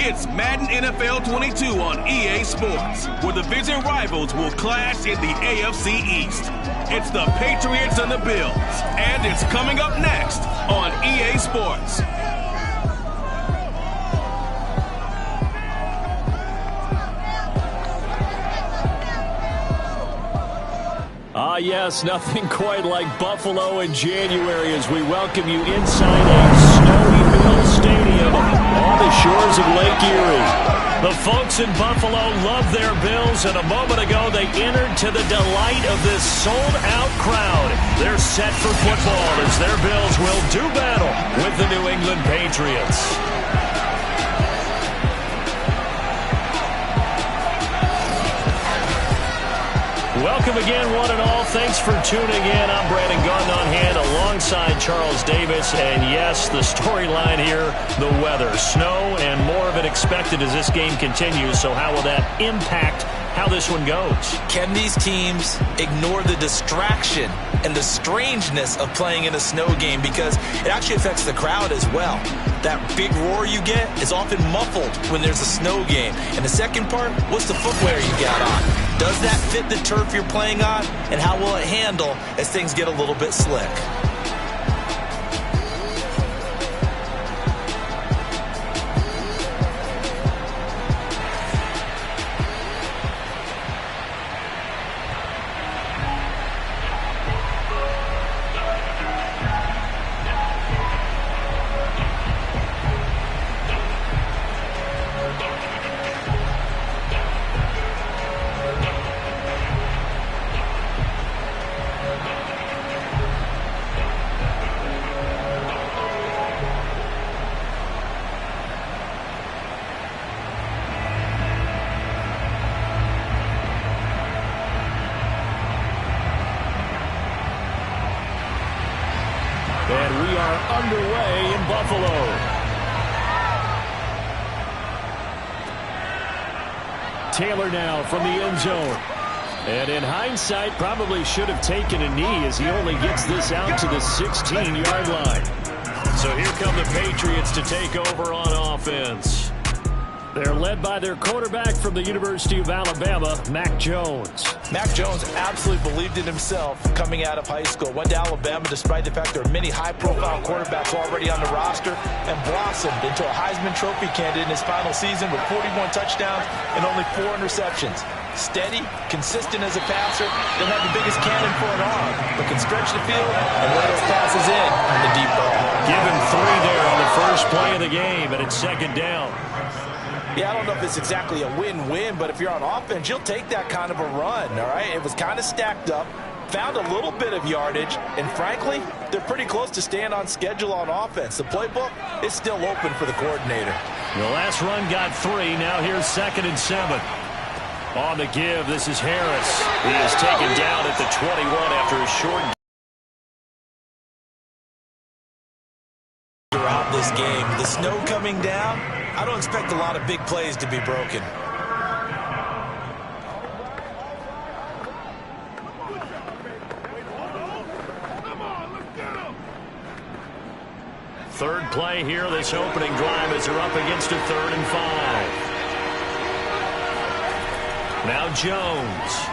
It's Madden NFL 22 on EA Sports, where the division rivals will clash in the AFC East. It's the Patriots and the Bills, and it's coming up next on EA Sports. Yes, nothing quite like Buffalo in January as we welcome you inside a snowy Bills Stadium on the shores of Lake Erie. The folks in Buffalo love their Bills, and a moment ago they entered to the delight of this sold-out crowd. They're set for football as their Bills will do battle with the New England Patriots. Welcome again, one and all. Thanks for tuning in. I'm Brandon Gaudin on hand alongside Charles Davis. And yes, the storyline here, the weather. Snow and more of it expected as this game continues. So how will that impact how this one goes? Can these teams ignore the distraction and the strangeness of playing in a snow game? Because it actually affects the crowd as well. That big roar you get is often muffled when there's a snow game. And the second part, what's the footwear you got on? Does that fit the turf you're playing on? And how will it handle as things get a little bit slick? And we are underway in Buffalo. Taylor now from the end zone. And in hindsight, probably should have taken a knee as he only gets this out to the 16-yard line. So here come the Patriots to take over on offense. They're led by their quarterback from the University of Alabama, Mac Jones. Mac Jones absolutely believed in himself coming out of high school. Went to Alabama despite the fact there are many high-profile quarterbacks already on the roster, and blossomed into a Heisman Trophy candidate in his final season with 41 touchdowns and only 4 interceptions. Steady, consistent as a passer, doesn't have the biggest cannon for an arm, but can stretch the field and lay those passes in on the deep ball. Give him 3 there on the first play of the game, and it's second down. Yeah, I don't know if it's exactly a win-win, but if you're on offense, you'll take that kind of a run, all right? It was kind of stacked up, found a little bit of yardage, and frankly, they're pretty close to staying on schedule on offense. The playbook is still open for the coordinator. The last run got 3. Now here's 2nd and 7. On the give, this is Harris. He is taken down at the 21 after a short. Throughout this game, the snow coming down, I don't expect a lot of big plays to be broken. Third play here, this opening drive as they're up against a 3rd and 5. Now Jones.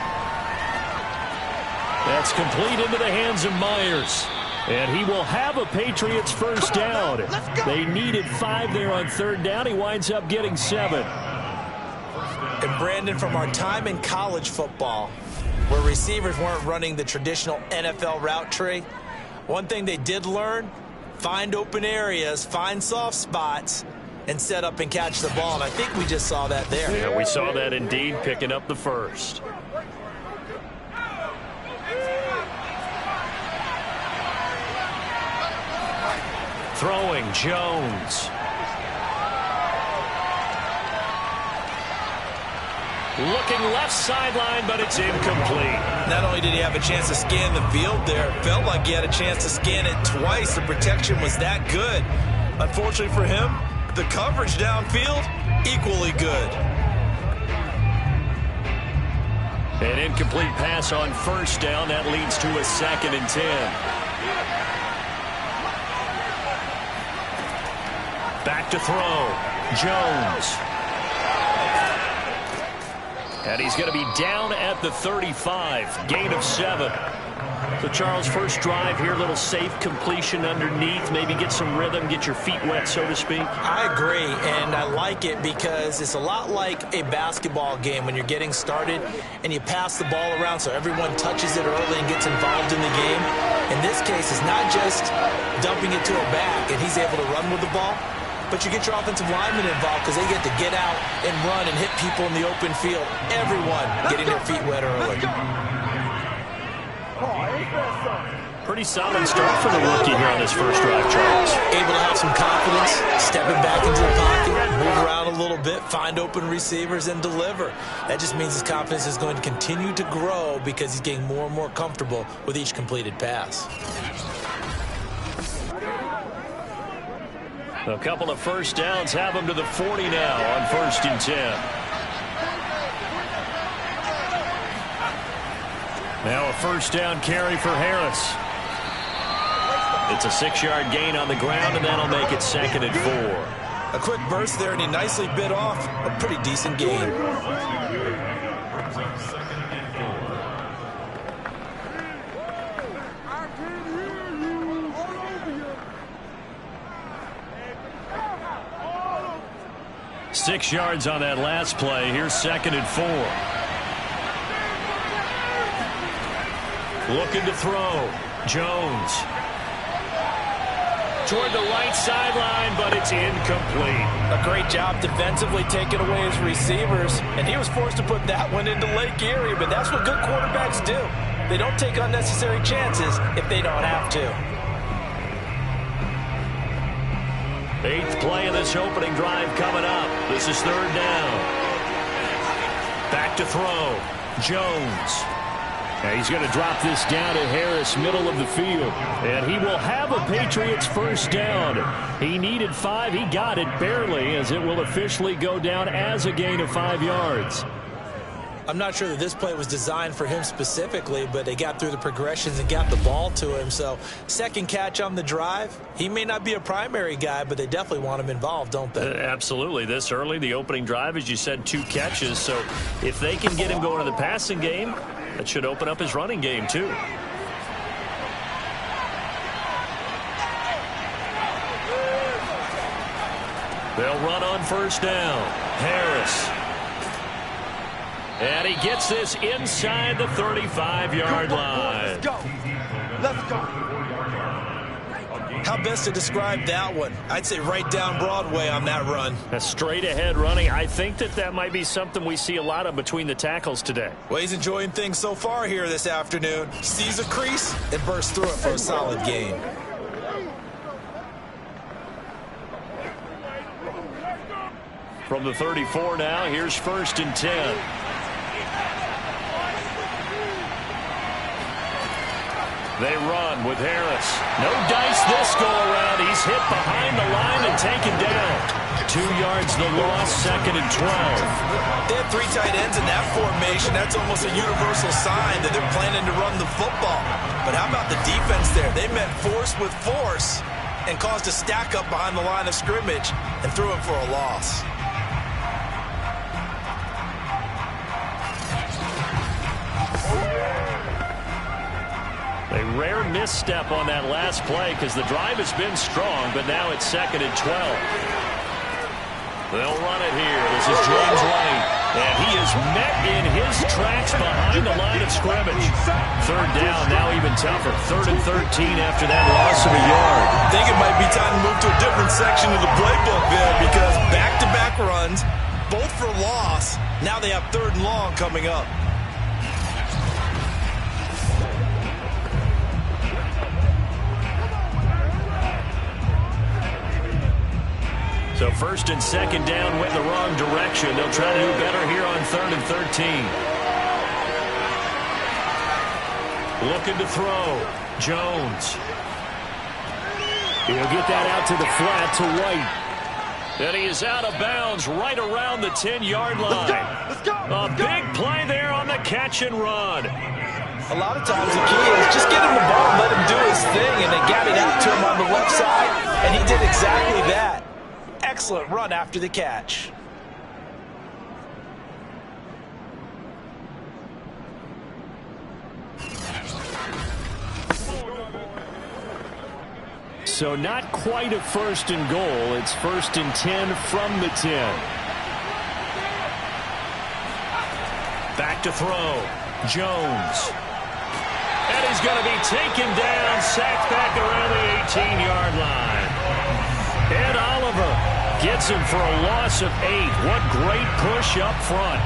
That's complete into the hands of Myers. And he will have a Patriots first down. They needed 5 there on 3rd down. He winds up getting 7. And Brandon, from our time in college football, where receivers weren't running the traditional NFL route tree, one thing they did learn, find open areas, find soft spots, and set up and catch the ball. And I think we just saw that there. Yeah, we saw that indeed, picking up the first. Throwing, Jones. Looking left sideline, but it's incomplete. Not only did he have a chance to scan the field there, it felt like he had a chance to scan it twice. The protection was that good. Unfortunately for him, the coverage downfield, equally good. An incomplete pass on first down. That leads to a 2nd and 10. Back to throw. Jones. And he's going to be down at the 35. Gain of 7. So, Charles, first drive here, little safe completion underneath. Maybe get some rhythm, get your feet wet, so to speak. I agree, and I like it because it's a lot like a basketball game when you're getting started and you pass the ball around so everyone touches it early and gets involved in the game. In this case, it's not just dumping it to a back and he's able to run with the ball, but you get your offensive linemen involved because they get to get out and run and hit people in the open field. Everyone getting their feet wet early. Pretty solid start for the rookie here on his first drive, Charles. Able to have some confidence, stepping back into the pocket, move around a little bit, find open receivers, and deliver. That just means his confidence is going to continue to grow because he's getting more and more comfortable with each completed pass. A couple of first downs have him to the 40 now on 1st and 10. Now a first down carry for Harris. It's a 6-yard gain on the ground, and that'll make it 2nd and 4. A quick burst there, and he nicely bit off a pretty decent gain. Six yards on that last play. Here's 2nd and 4. Looking to throw. Jones. Toward the right sideline, but it's incomplete. A great job defensively taking away his receivers, and he was forced to put that one into Lake Erie, but that's what good quarterbacks do. They don't take unnecessary chances if they don't have to. 8th play of this opening drive coming up. This is 3rd down. Back to throw. Jones. And he's going to drop this down to Harris, middle of the field. And he will have a Patriots first down. He needed 5. He got it barely, as it will officially go down as a gain of 5 yards. I'm not sure that this play was designed for him specifically, but they got through the progressions and got the ball to him. So, second catch on the drive. He may not be a primary guy, but they definitely want him involved, don't they? Absolutely. This early, the opening drive, as you said, 2 catches. So, if they can get him going to the passing game, that should open up his running game, too. They'll run on first down. Harris. And he gets this inside the 35-yard line. Let's go. Let's go. How best to describe that one? I'd say right down Broadway on that run. A straight-ahead running. I think that might be something we see a lot of between the tackles today. Well, he's enjoying things so far here this afternoon. Sees a crease and bursts through it for a solid gain. From the 34 now, here's 1st and 10. They run with Harris. No dice this go-around. He's hit behind the line and taken down. 2 yards the loss, 2nd and 12. They have 3 tight ends in that formation. That's almost a universal sign that they're planning to run the football. But how about the defense there? They met force with force and caused a stack up behind the line of scrimmage and threw him for a loss. A rare misstep on that last play because the drive has been strong, but now it's 2nd and 12. They'll run it here. This is James White, and he is met in his tracks behind the line of scrimmage. 3rd down, now even tougher. 3rd and 13 after that loss of a yard. I think it might be time to move to a different section of the playbook there because back-to-back runs, both for loss. Now they have 3rd and long coming up. So 1st and 2nd down went the wrong direction. They'll try to do better here on 3rd and 13. Looking to throw. Jones. He'll get that out to the flat to White. And he is out of bounds right around the 10-yard line. Let's go. A big play there on the catch and run. A lot of times the key is just get him the ball and let him do his thing, and they got it out to him on the left side, and he did exactly that. excellent run after the catch. So not quite a 1st and goal. It's 1st and 10 from the 10. Back to throw. Jones. And he's going to be taken down, sacked back around the 18-yard line. Ed Oliver gets him for a loss of 8. What great push up front.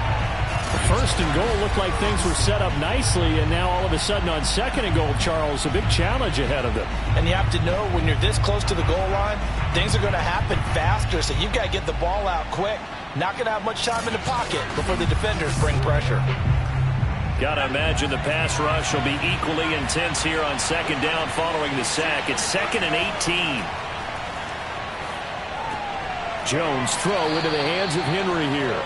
The 1st and goal looked like things were set up nicely, and now all of a sudden on 2nd and goal, Charles, a big challenge ahead of them. And you have to know when you're this close to the goal line, things are going to happen faster, so you've got to get the ball out quick. Not going to have much time in the pocket before the defenders bring pressure. Got to imagine the pass rush will be equally intense here on 2nd down following the sack. It's 2nd and 18. Jones throw into the hands of Henry here.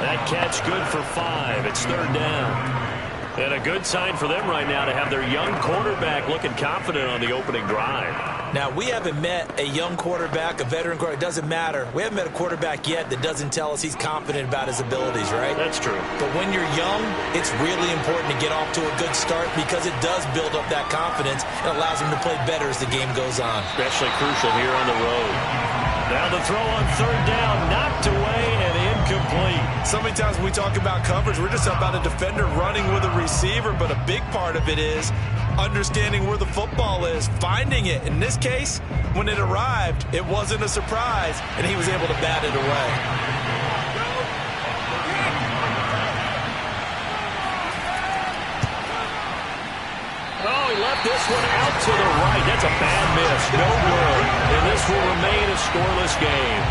That catch good for 5. It's 3rd down. And a good sign for them right now to have their young quarterback looking confident on the opening drive. Now, we haven't met a young quarterback, a veteran quarterback. It doesn't matter. We haven't met a quarterback yet that doesn't tell us he's confident about his abilities, right? That's true. But when you're young, it's really important to get off to a good start because it does build up that confidence and allows him to play better as the game goes on. Especially crucial here on the road. Now the throw on 3rd down, knocked away and incomplete. So many times when we talk about coverage, we're just about a defender running with a receiver, but a big part of it is understanding where the football is, finding it. In this case, when it arrived, it wasn't a surprise, and he was able to bat it away. Oh, he left this one out to the right. That's a bad miss. No good. And this will remain a scoreless game.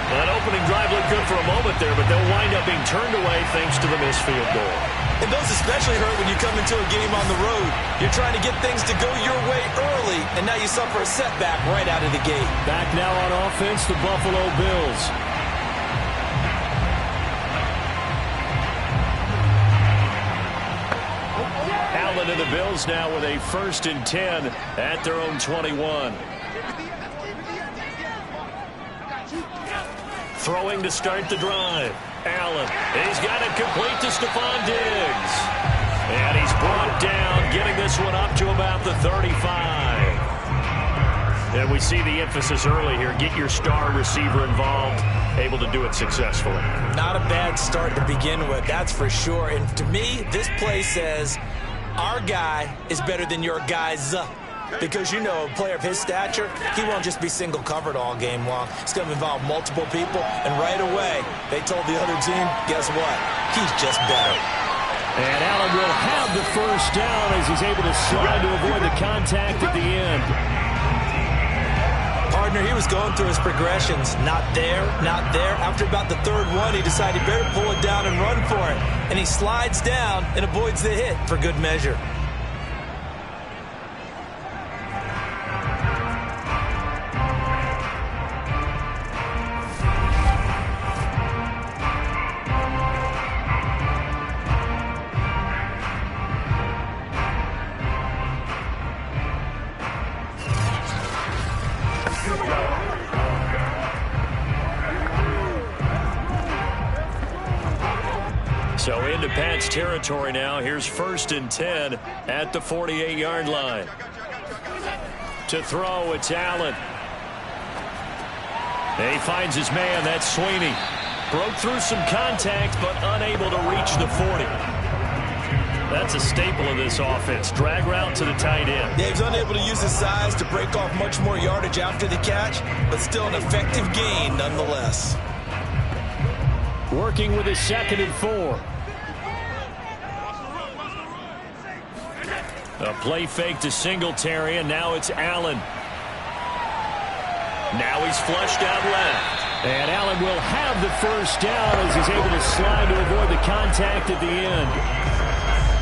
That opening drive looked good for a moment there, but they'll wind up being turned away thanks to the missed field goal. And those especially hurt when you come into a game on the road. You're trying to get things to go your way early, and now you suffer a setback right out of the gate. Back now on offense, the Buffalo Bills. Allen and the Bills now with a 1st and 10 at their own 21. Throwing to start the drive. Allen, he's got it complete to Stephon Diggs. And he's brought down, getting this one up to about the 35. And we see the emphasis early here. Get your star receiver involved, able to do it successfully. Not a bad start to begin with, that's for sure. And to me, this play says our guy is better than your guys. Because, you know, a player of his stature, he won't just be single covered all game long. It's going to involve multiple people, and right away, they told the other team, guess what? He's just better. And Allen will have the 1st down as he's able to slide to avoid the contact at the end. Partner, he was going through his progressions. Not there, not there. After about the 3rd one, he decided he better pull it down and run for it. And he slides down and avoids the hit for good measure. So into Pat's territory now. Here's 1st and 10 at the 48-yard line. To throw, it's Allen. And he finds his man. That's Sweeney. Broke through some contact, but unable to reach the 40. That's a staple of this offense. Drag route to the tight end. Dave's unable to use his size to break off much more yardage after the catch, but still an effective gain nonetheless. Working with his 2nd and 4. A play fake to Singletary, and now it's Allen. Now he's flushed out left. And Allen will have the 1st down as he's able to slide to avoid the contact at the end.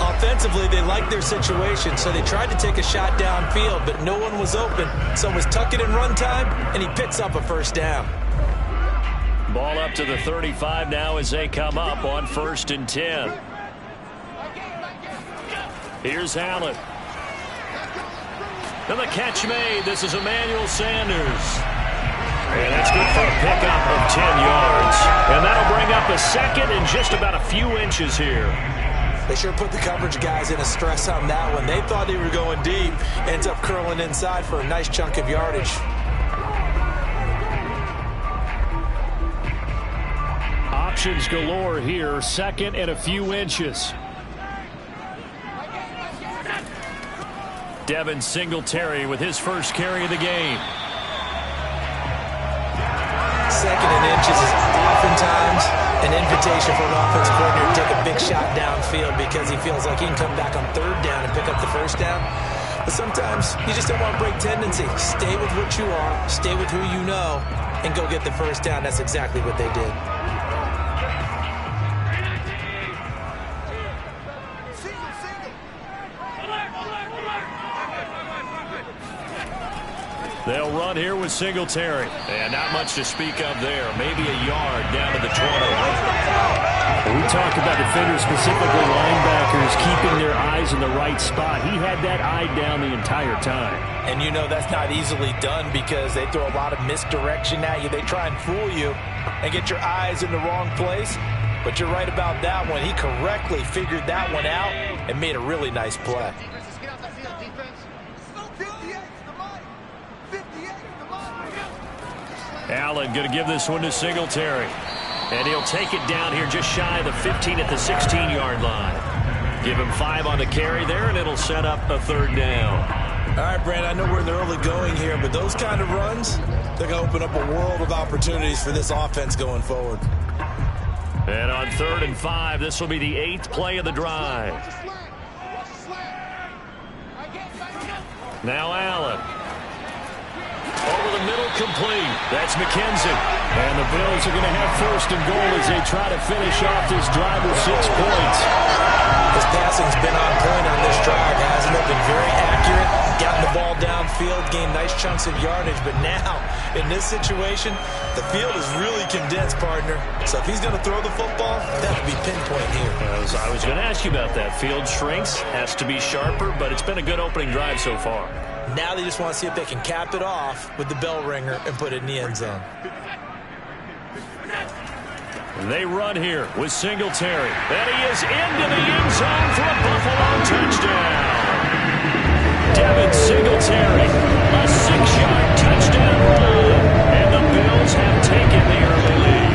Offensively, they liked their situation, so they tried to take a shot downfield, but no one was open. So it was tuck it in run time, and he picks up a 1st down. Ball up to the 35 now as they come up on 1st and 10. Here's Allen. And the catch made. This is Emmanuel Sanders. And that's good for a pickup of 10 yards. And that'll bring up a second and just about a few inches here. They sure put the coverage guys in a stress on that one. They thought they were going deep. Ends up curling inside for a nice chunk of yardage. Options galore here. Second and a few inches. Devin Singletary with his first carry of the game. Second and inches is oftentimes an invitation for an offense coordinator to take a big shot downfield because he feels like he can come back on third down and pick up the first down. But sometimes you just don't want to break tendency. Stay with what you are, stay with who you know, and go get the first down. That's exactly what they did. They'll run here with Singletary. And not much to speak of there. Maybe a yard down to the 20. We talk about defenders, specifically linebackers, keeping their eyes in the right spot. He had that eye down the entire time. And you know that's not easily done because they throw a lot of misdirection at you. They try and fool you and get your eyes in the wrong place. But you're right about that one. He correctly figured that one out and made a really nice play. Allen going to give this one to Singletary. And he'll take it down here just shy of the 15 at the 16-yard line. Give him 5 on the carry there, and it'll set up a third down. All right, Brand, I know we're in the early going here, but those kind of runs, they're going to open up a world of opportunities for this offense going forward. And on 3rd and 5, this will be the 8th play of the drive. Now Allen. Over the middle, complete. That's McKenzie. And the Bills are going to have 1st and goal as they try to finish off this drive with 6 points. His passing's been on point on this drive, hasn't it? Been very accurate, gotten the ball downfield, gained nice chunks of yardage. But now, in this situation, the field is really condensed, partner. So if he's going to throw the football, that would be pinpoint here. I was going to ask you about that. Field shrinks, has to be sharper, but it's been a good opening drive so far. Now they just want to see if they can cap it off with the bell ringer and put it in the end zone. They run here with Singletary. And he is into the end zone for a Buffalo touchdown. Devin Singletary, a 6-yard touchdown run. And the Bills have taken the early lead.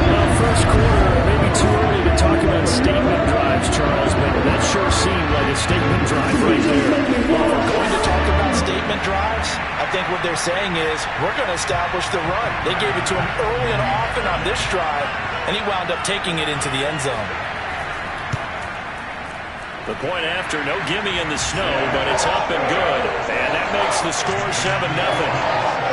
Well, first quarter, maybe too early to talk about statement drives, Charles, but that sure seemed like a statement drive right there. Well, if we're going to talk about statement drives, I think what they're saying is we're going to establish the run. They gave it to him early and often on this drive, and he wound up taking it into the end zone. The point after, no gimme in the snow, but it's up and good. And that makes the score 7-0.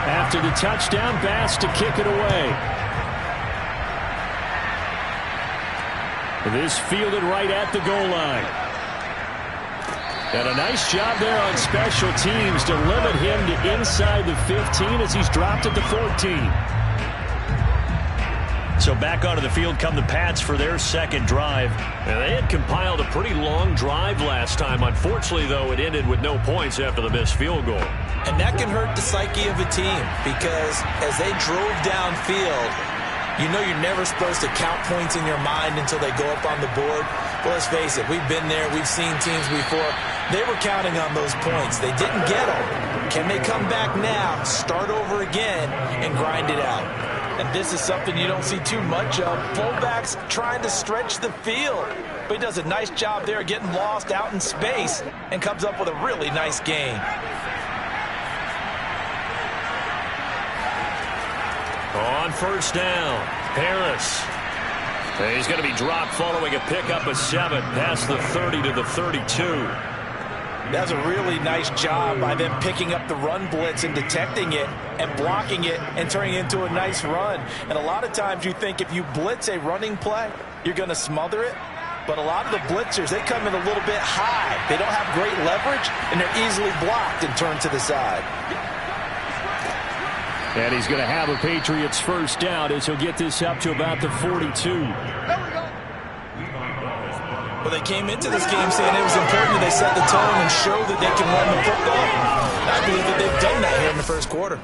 After the touchdown, Bass to kick it away. This fielded right at the goal line. And a nice job there on special teams to limit him to inside the 15 as he's dropped at the 14. So back onto the field come the Pats for their second drive. And they had compiled a pretty long drive last time. Unfortunately, though, it ended with no points after the missed field goal. And that can hurt the psyche of a team because as they drove downfield, you know you're never supposed to count points in your mind until they go up on the board. But let's face it, we've been there. We've seen teams before. They were counting on those points. They didn't get them. Can they come back now, start over again, and grind it out? And this is something you don't see too much of. Fullbacks trying to stretch the field. But he does a nice job there getting lost out in space and comes up with a really nice gain. On first down, Harris. He's going to be dropped following a pickup of 7 past the 30 to the 32. That's a really nice job by them picking up the run blitz and detecting it and blocking it and turning it into a nice run. And a lot of times you think if you blitz a running play, you're going to smother it. But a lot of the blitzers, they come in a little bit high. They don't have great leverage, and they're easily blocked and turned to the side. And he's going to have a Patriots first down as he'll get this up to about the 42. Well, they came into this game saying it was important that they set the tone and show that they can run the football. I believe that they've done that here in the first quarter.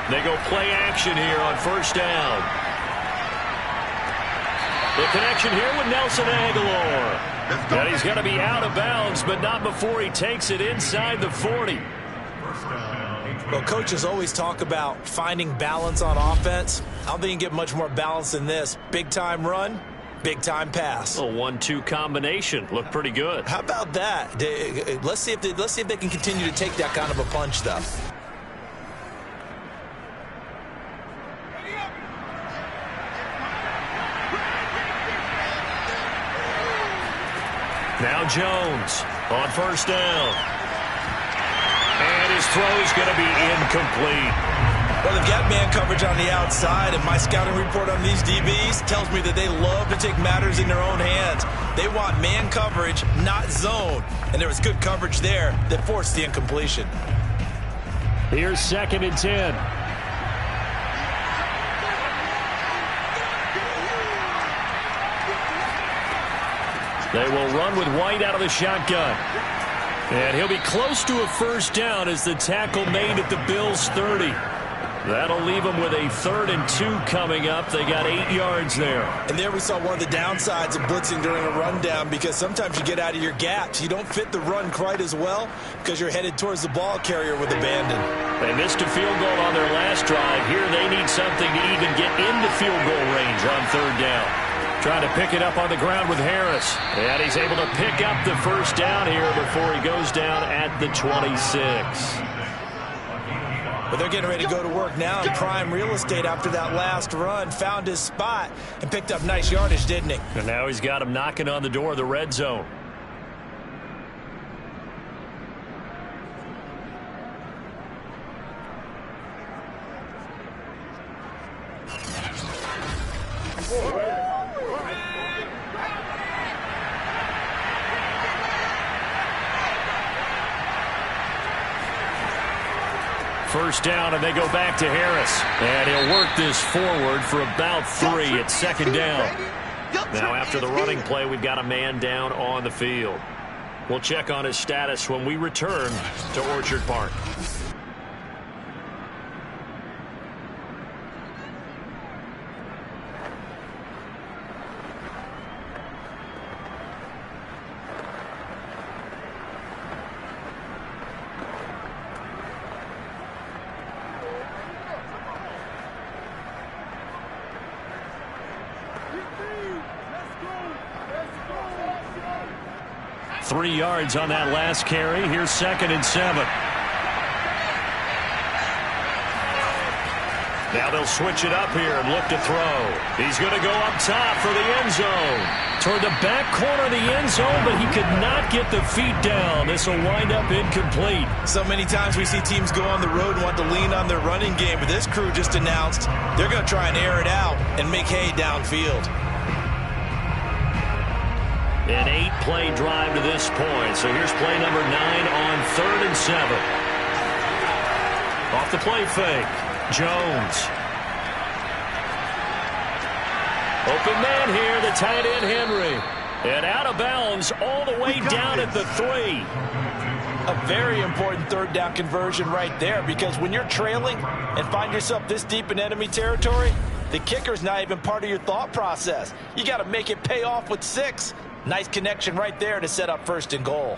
They go play action here on first down. The connection here with Nelson Aguilar. And he's going to be out of bounds, but not before he takes it inside the 40. Well, coaches always talk about finding balance on offense. I don't think you can get much more balance than this. Big-time run, big-time pass. A 1-2 combination. Looked pretty good. How about that? Let's see if they can continue to take that kind of a punch, though. Now Jones on first down. And his throw's going to be incomplete. Well, they've got man coverage on the outside, and my scouting report on these DBs tells me that they love to take matters in their own hands. They want man coverage, not zone. And there was good coverage there that forced the incompletion. Here's 2nd and 10. They will run with White out of the shotgun. And he'll be close to a first down as the tackle made at the Bills' 30. That'll leave them with a 3rd and 2 coming up. They got 8 yards there. And there we saw one of the downsides of blitzing during a rundown, because sometimes you get out of your gaps. You don't fit the run quite as well because you're headed towards the ball carrier with abandon. They missed a field goal on their last drive. Here they need something to even get into field goal range on 3rd down. Trying to pick it up on the ground with Harris. And he's able to pick up the first down here before he goes down at the 26. But they're getting ready to go to work now in prime real estate after that last run. Found his spot and picked up nice yardage, didn't he? And now he's got him knocking on the door of the red zone. First down, and they go back to Harris. And he'll work this forward for about 3 at 2nd down. Now, after the running play, we've got a man down on the field. We'll check on his status when we return to Orchard Park. Three yards on that last carry. Here's 2nd and 7. Now they'll switch it up here and look to throw. He's going to go up top for the end zone. Toward the back corner of the end zone, but he could not get the feet down. This will wind up incomplete. So many times we see teams go on the road and want to lean on their running game, but this crew just announced they're going to try and air it out and make hay downfield. An 8-play drive to this point. So here's play number 9 on 3rd and 7. Off the play fake. Jones. Open man here, the tight end Henry. And out of bounds all the way down at the 3. A very important 3rd down conversion right there, because when you're trailing and find yourself this deep in enemy territory, the kicker's not even part of your thought process. You got to make it pay off with 6. Nice connection right there to set up 1st and goal.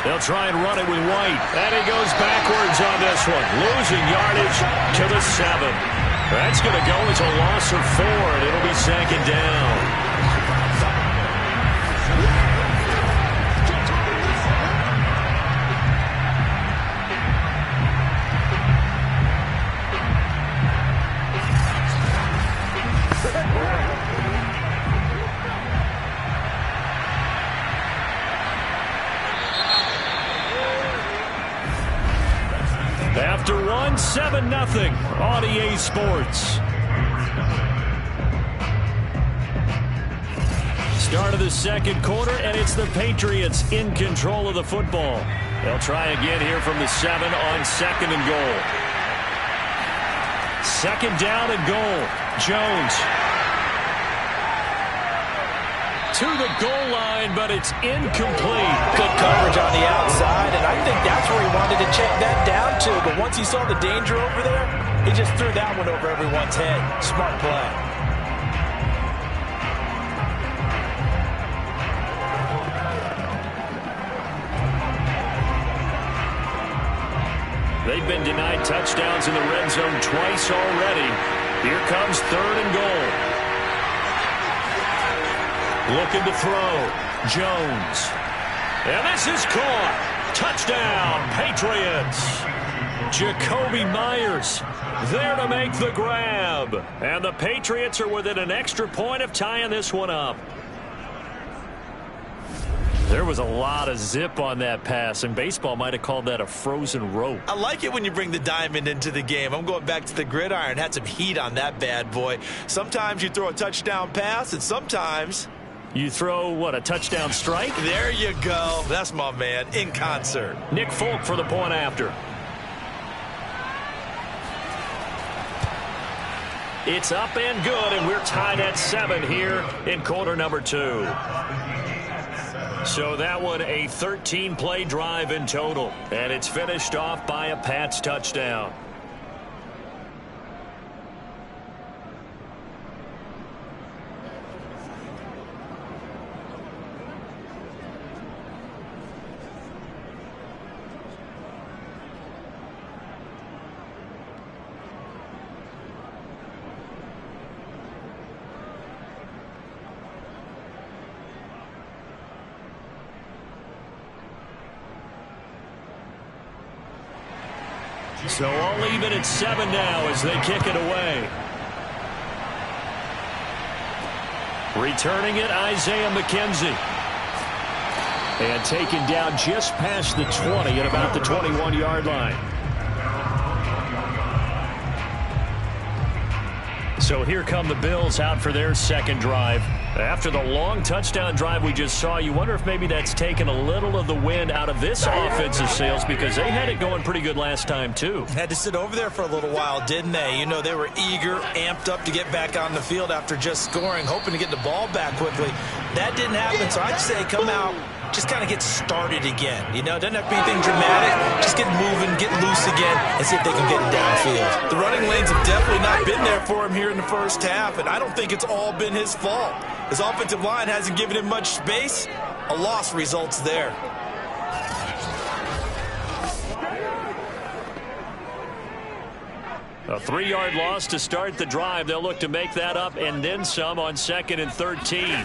They'll try and run it with White. And he goes backwards on this one. Losing yardage to the 7. That's going to go as a loss of 4, and it'll be second down. After 7-0 on EA Sports. Start of the second quarter, and it's the Patriots in control of the football. They'll try again here from the 7 on 2nd and goal. 2nd down and goal. Jones to the goal line, but it's incomplete. Good coverage on the outside, and I think that's where he wanted to check that down to. But once he saw the danger over there, he just threw that one over everyone's head. Smart play. They've been denied touchdowns in the red zone twice already. Here comes 3rd and goal. Looking to throw. Jones. And this is caught. Touchdown, Patriots. Jacoby Myers there to make the grab. And the Patriots are within an extra point of tying this one up. There was a lot of zip on that pass, and baseball might have called that a frozen rope. I like it when you bring the diamond into the game. I'm going back to the gridiron. Had some heat on that bad boy. Sometimes you throw a touchdown pass, and sometimes you throw, what, a touchdown strike? There you go. That's my man, in concert. Nick Folk for the point after. It's up and good, and we're tied at 7 here in quarter number 2. So that one a 13-play drive in total, and it's finished off by a Pats touchdown. So all even at 7 now as they kick it away. Returning it, Isaiah McKenzie. And taken down just past the 20 at about the 21-yard line. So here come the Bills out for their second drive. After the long touchdown drive we just saw, you wonder if maybe that's taken a little of the wind out of this offensive sails, because they had it going pretty good last time too. Had to sit over there for a little while, didn't they? You know, they were eager, amped up to get back on the field after just scoring, hoping to get the ball back quickly. That didn't happen, so I'd say come out, just kind of get started again. You know, doesn't have to be anything dramatic. Just get moving, get loose again, and see if they can get it downfield. The running lanes have definitely not been there for him here in the first half, and I don't think it's all been his fault. His offensive line hasn't given him much space. A loss results there. A 3-yard loss to start the drive. They'll look to make that up and then some on 2nd and 13.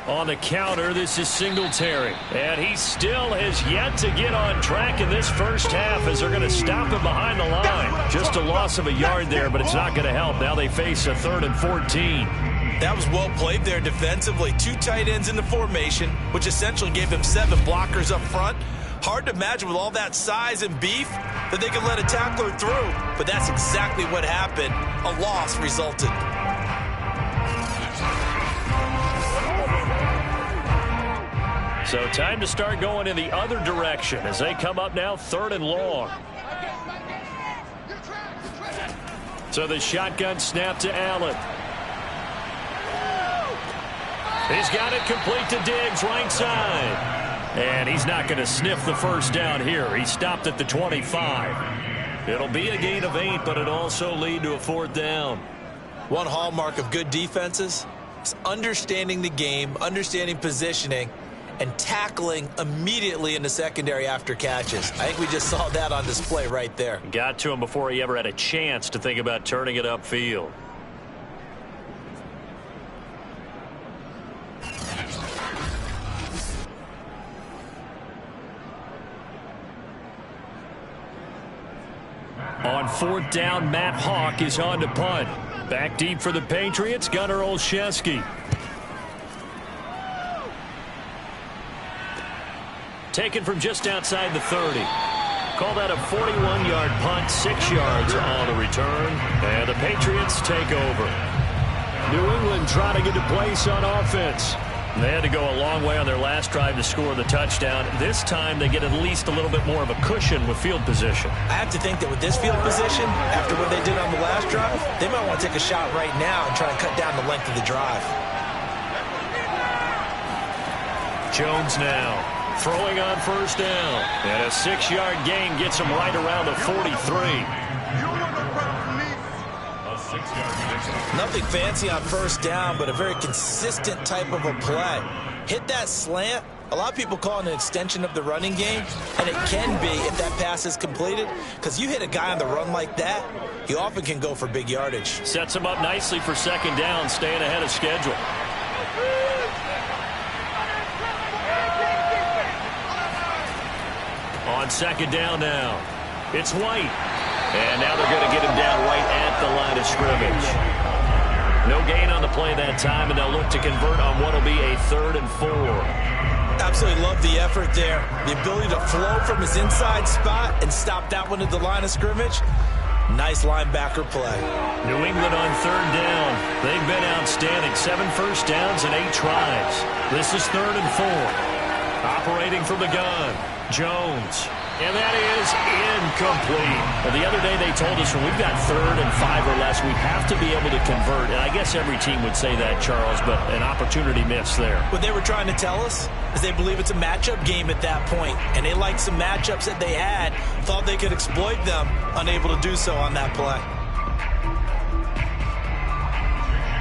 On the counter, this is Singletary. And he still has yet to get on track in this first half as they're going to stop him behind the line. Just a loss of a yard there, but it's not going to help. Now they face a 3rd and 14. That was well played there defensively. 2 tight ends in the formation, which essentially gave them 7 blockers up front. Hard to imagine with all that size and beef that they could let a tackler through. But that's exactly what happened. A loss resulted. So time to start going in the other direction as they come up now 3rd and long. So the shotgun snap to Allen. He's got it complete to Diggs, right side. And he's not going to sniff the first down here. He stopped at the 25. It'll be a gain of 8, but it also lead to a 4th down. One hallmark of good defenses is understanding the game, understanding positioning, and tackling immediately in the secondary after catches. I think we just saw that on display right there. Got to him before he ever had a chance to think about turning it upfield. On 4th down, Matt Hawk is on to punt. Back deep for the Patriots, Gunnar Olszewski. Taken from just outside the 30. Call that a 41-yard punt, 6 yards on the return. And the Patriots take over. New England trying to get a place on offense. They had to go a long way on their last drive to score the touchdown. This time they get at least a little bit more of a cushion with field position. I have to think that with this field position, after what they did on the last drive, they might want to take a shot right now and try and cut down the length of the drive. Jones now throwing on 1st down. And a 6-yard gain gets him right around the 43. Nothing fancy on 1st down, but a very consistent type of a play. Hit that slant. A lot of people call it an extension of the running game, and it can be if that pass is completed, because you hit a guy on the run like that, he often can go for big yardage. Sets him up nicely for 2nd down, staying ahead of schedule. On 2nd down now, it's White. And now they're going to get him down right at the line of scrimmage. No gain on the play that time, and they'll look to convert on what will be a 3rd and 4. Absolutely love the effort there. The ability to flow from his inside spot and stop that one at the line of scrimmage. Nice linebacker play. New England on 3rd down. They've been outstanding. 7 first downs and 8 tries. This is 3rd and 4. Operating from the gun, Jones. And that is incomplete. The other day they told us when we've got 3rd and 5 or less, we have to be able to convert. And I guess every team would say that, Charles, but an opportunity missed there. What they were trying to tell us is they believe it's a matchup game at that point. And they liked some matchups that they had, thought they could exploit them, unable to do so on that play.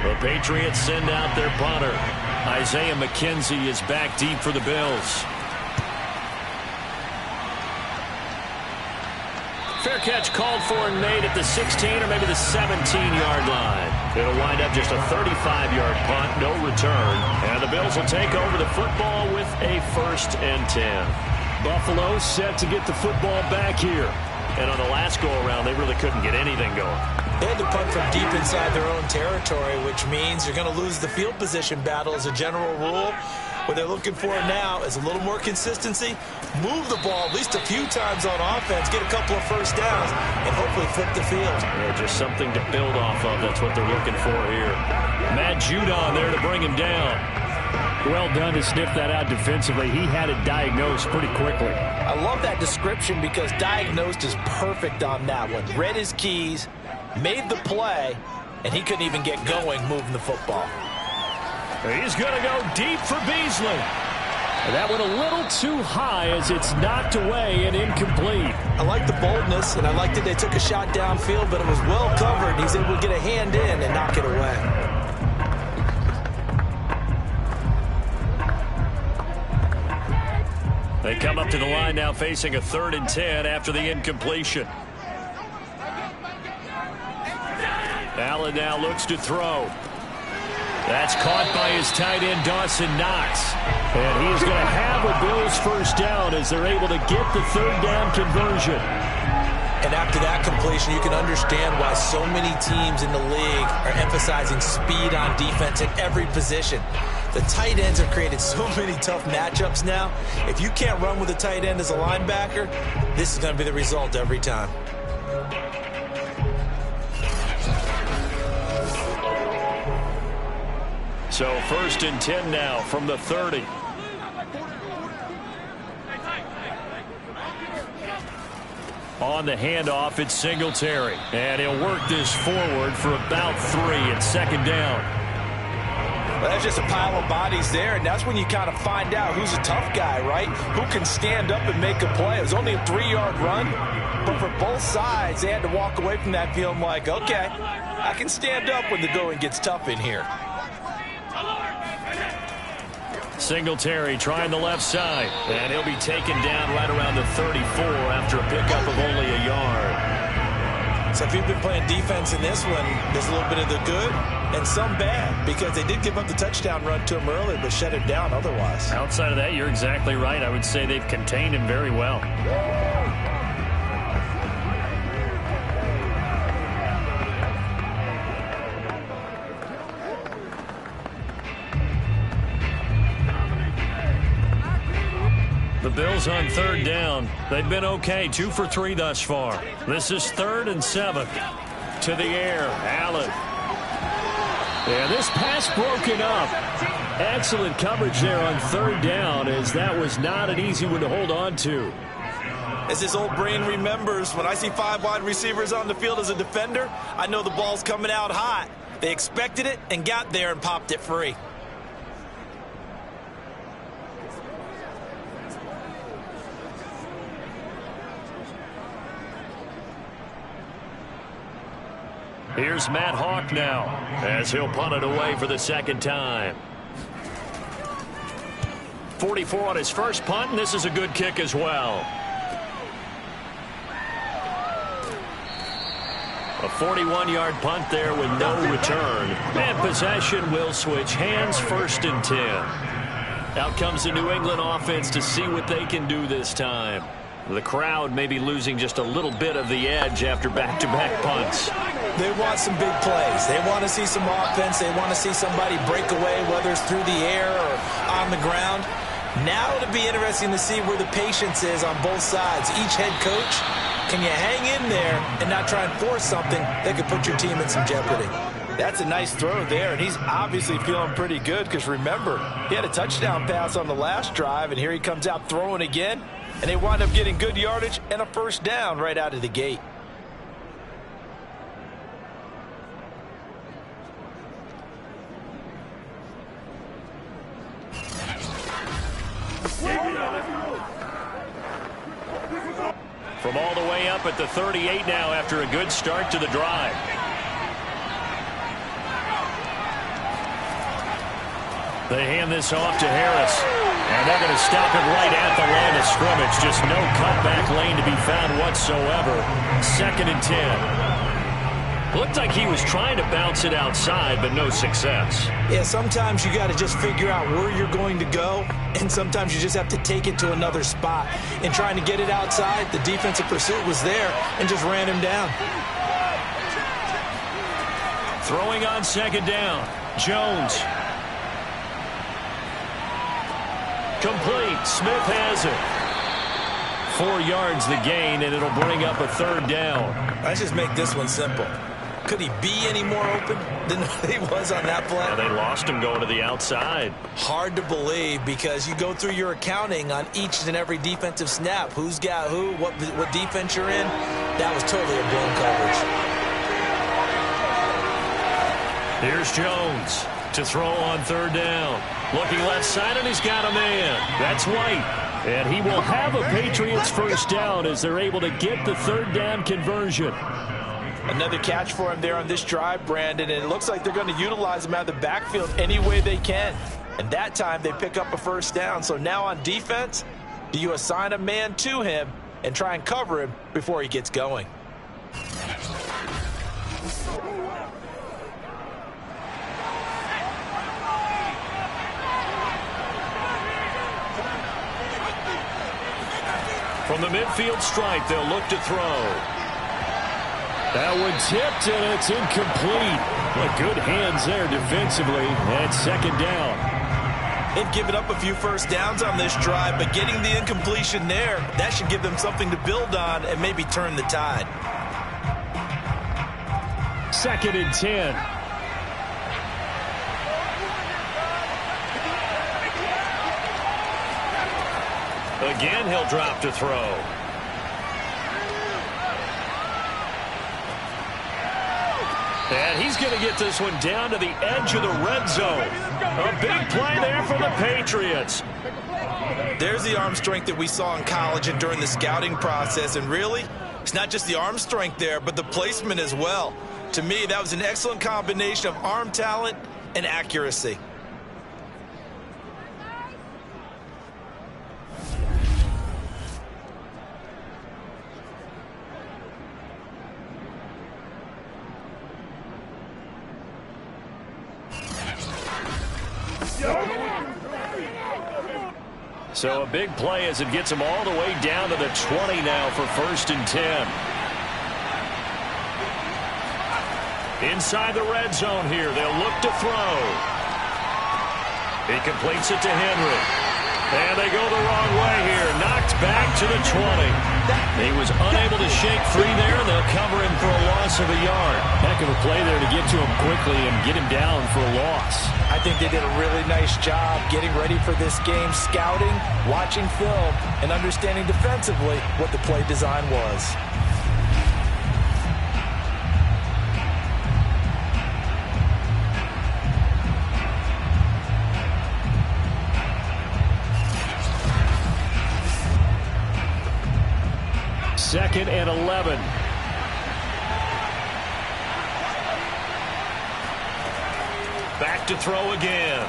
The Patriots send out their punter. Isaiah McKenzie is back deep for the Bills. Fair catch called for and made at the 16 or maybe the 17-yard line. It'll wind up just a 35-yard punt, no return. And the Bills will take over the football with a 1st and 10. Buffalo set to get the football back here. And on the last go-around, they really couldn't get anything going. They had to punt from deep inside their own territory, which means you're going to lose the field position battle as a general rule. What they're looking for now is a little more consistency, move the ball at least a few times on offense, get a couple of first downs, and hopefully flip the field. Yeah, just something to build off of. That's what they're looking for here. Matt Judon there to bring him down. Well done to sniff that out defensively. He had it diagnosed pretty quickly. I love that description because diagnosed is perfect on that one. Read his keys, made the play, and he couldn't even get going moving the football. He's going to go deep for Beasley. That one a little too high as it's knocked away and incomplete. I like the boldness, and I like that they took a shot downfield, but it was well covered. He's able to get a hand in and knock it away. They come up to the line now facing a 3rd and 10 after the incompletion. Allen now looks to throw. That's caught by his tight end, Dawson Knox. And he's going to have a Bills 1st down as they're able to get the 3rd down conversion. And after that completion, you can understand why so many teams in the league are emphasizing speed on defense at every position. The tight ends have created so many tough matchups now. If you can't run with a tight end as a linebacker, this is going to be the result every time. So 1st and 10 now from the 30. On the handoff, it's Singletary. And he'll work this forward for about 3 at 2nd down. Well, that's just a pile of bodies there, and that's when you kind of find out who's a tough guy, right? Who can stand up and make a play. It was only a 3-yard run, but for both sides, they had to walk away from that feeling like, okay, I can stand up when the going gets tough in here. Singletary trying the left side, and he'll be taken down right around the 34 after a pickup of only a yard. So if you've been playing defense in this one, there's a little bit of the good and some bad, because they did give up the touchdown run to him earlier, but shut him down otherwise. Outside of that, you're exactly right. I would say they've contained him very well. The Bills on third down. They've been okay, 2 for 3 thus far. This is 3rd and 7. To the air, Allen. Yeah, this pass broken up. Excellent coverage there on third down, as that was not an easy one to hold on to. As his old brain remembers, when I see 5 wide receivers on the field as a defender, I know the ball's coming out hot. They expected it and got there and popped it free. Here's Matt Hawk now, as he'll punt it away for the second time. 44 on his first punt, and this is a good kick as well. A 41-yard punt there with no return. And possession will switch hands, 1st and 10. Out comes the New England offense to see what they can do this time. The crowd may be losing just a little bit of the edge after back-to-back punts. They want some big plays. They want to see some offense. They want to see somebody break away, whether it's through the air or on the ground. Now it'll be interesting to see where the patience is on both sides. Each head coach, can you hang in there and not try and force something that could put your team in some jeopardy? That's a nice throw there, and he's obviously feeling pretty good because, remember, he had a touchdown pass on the last drive, and here he comes out throwing again, and they wind up getting good yardage and a first down right out of the gate. From all the way up at the 38 now after a good start to the drive. They hand this off to Harris. And they're going to stop it right at the line of scrimmage. Just no cutback lane to be found whatsoever. 2nd and 10. Looked like he was trying to bounce it outside, but no success. Yeah, sometimes you got to just figure out where you're going to go, and sometimes you just have to take it to another spot. In trying to get it outside, the defensive pursuit was there and just ran him down. Throwing on 2nd down. Jones. Complete. Smith has it. 4 yards the gain, and it'll bring up a 3rd down. Let's just make this one simple. Could he be any more open than he was on that play? Yeah, they lost him going to the outside. Hard to believe, because you go through your accounting on each and every defensive snap. Who's got who, what defense you're in. That was totally a blown coverage. Here's Jones to throw on 3rd down. Looking left side, and he's got a man. That's White. And he will have a Patriots first down as they're able to get the 3rd down conversion. Another catch for him there on this drive, Brandon, and it looks like they're going to utilize him out of the backfield any way they can. And that time they pick up a first down. So now on defense, do you assign a man to him and try and cover him before he gets going? From the midfield stripe, they'll look to throw. That one tipped, and it's incomplete. But good hands there defensively. And 2nd down. They've given up a few first downs on this drive, but getting the incompletion there, that should give them something to build on and maybe turn the tide. 2nd and 10. Again, he'll drop to throw. And he's going to get this one down to the edge of the red zone. A big play there for the Patriots. There's the arm strength that we saw in college and during the scouting process. And really, it's not just the arm strength there, but the placement as well. To me, that was an excellent combination of arm talent and accuracy. So a big play as it gets him all the way down to the 20 now for 1st and 10. Inside the red zone here, they'll look to throw. He completes it to Henry. And they go the wrong way here. Knocked back to the 20. He was unable to shake free there, and they'll cover him for a loss of a yard. Heck of a play there to get to him quickly and get him down for a loss. I think they did a really nice job getting ready for this game, scouting, watching film, and understanding defensively what the play design was. Second and 11. Back to throw again.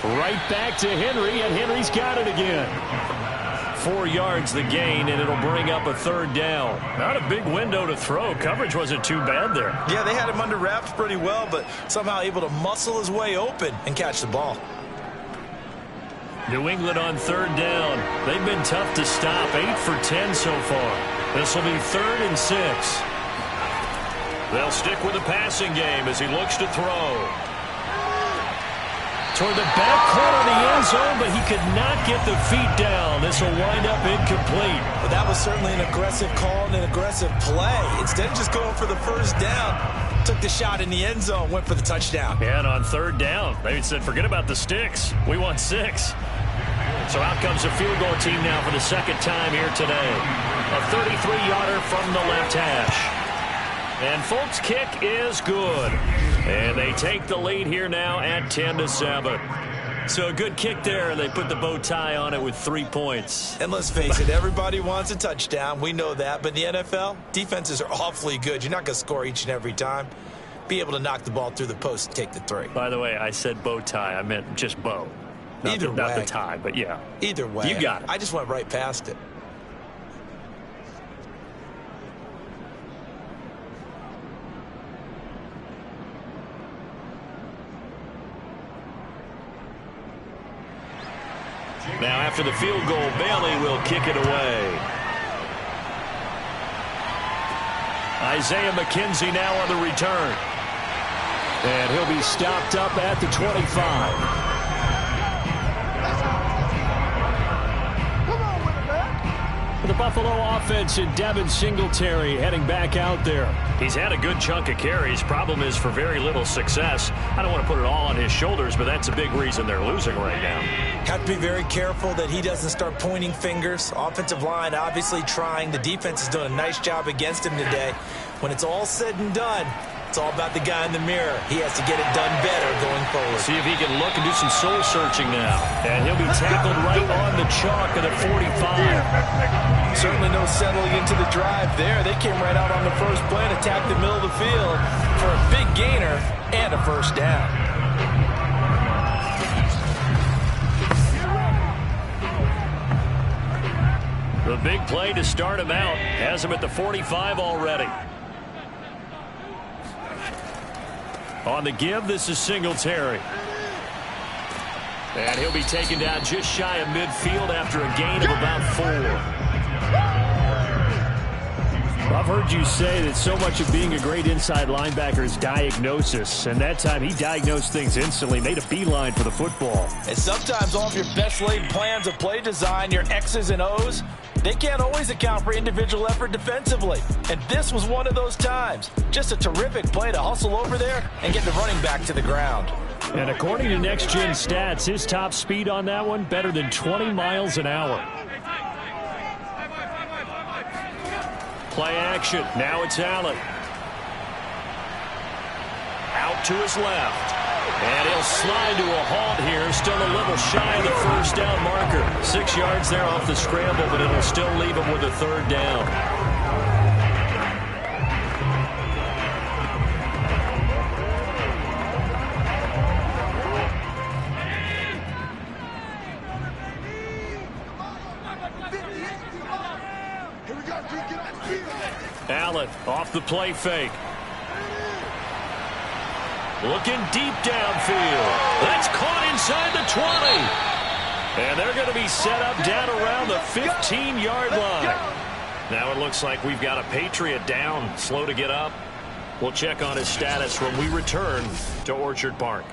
Right back to Henry, and Henry's got it again. 4 yards the gain, and it'll bring up a 3rd down. Not a big window to throw. Coverage wasn't too bad there. Yeah, they had him under wraps pretty well, but somehow able to muscle his way open and catch the ball. New England on 3rd down. They've been tough to stop. 8 for 10 so far. This will be 3rd and 6. They'll stick with the passing game as he looks to throw. Toward the back corner of the end zone, but he could not get the feet down. This will wind up incomplete. But that was certainly an aggressive call and an aggressive play. Instead of just going for the 1st down, took the shot in the end zone, went for the touchdown. And on 3rd down, they said, forget about the sticks. We want 6. So out comes a field goal team now for the 2nd time here today. A 33-yarder from the left hash. And Folk's kick is good. And they take the lead here now at 10-7. So a good kick there, and they put the bow tie on it with 3 points. And let's face it, everybody wants a touchdown. We know that. But in the NFL, defenses are awfully good. You're not going to score each and every time. Be able to knock the ball through the post and take the 3. By the way, I said bow tie. I meant just bow. Not the tie, but yeah. Either way. You got it. I just went right past it. Now after the field goal, Bailey will kick it away. Isaiah McKenzie now on the return. And he'll be stopped up at the 25. The Buffalo offense and Devin Singletary heading back out there. He's had a good chunk of carries. Problem is for very little success. I don't want to put it all on his shoulders, but that's a big reason they're losing right now. Have to be very careful that he doesn't start pointing fingers. Offensive line obviously trying. The defense is doing a nice job against him today. When it's all said and done, it's all about the guy in the mirror. He has to get it done better going forward. See if he can look and do some soul searching now. And he'll be tackled right on the chalk of the 45. Certainly no settling into the drive there. They came right out on the first play and attacked the middle of the field for a big gainer and a 1st down. The big play to start him out has him at the 45 already. On the give, this is Singletary. And he'll be taken down just shy of midfield after a gain of about 4. I've heard you say that so much of being a great inside linebacker is diagnosis. And that time he diagnosed things instantly, made a beeline for the football. And sometimes all of your best laid plans of play design, your X's and O's, they can't always account for individual effort defensively. And this was one of those times. Just a terrific play to hustle over there and get the running back to the ground. And according to Next Gen Stats, his top speed on that one, better than 20 miles an hour. Play action. Now it's Allen. out to his left. And he'll slide to a halt here, still a little shy of the first down marker. 6 yards there off the scramble, but it'll still leave him with a third down. Allen off the play fake. Looking deep downfield. That's caught inside the 20. And they're going to be set up down around the 15-yard line. Now it looks like we've got a Patriot down, slow to get up. We'll check on his status when we return to Orchard Park.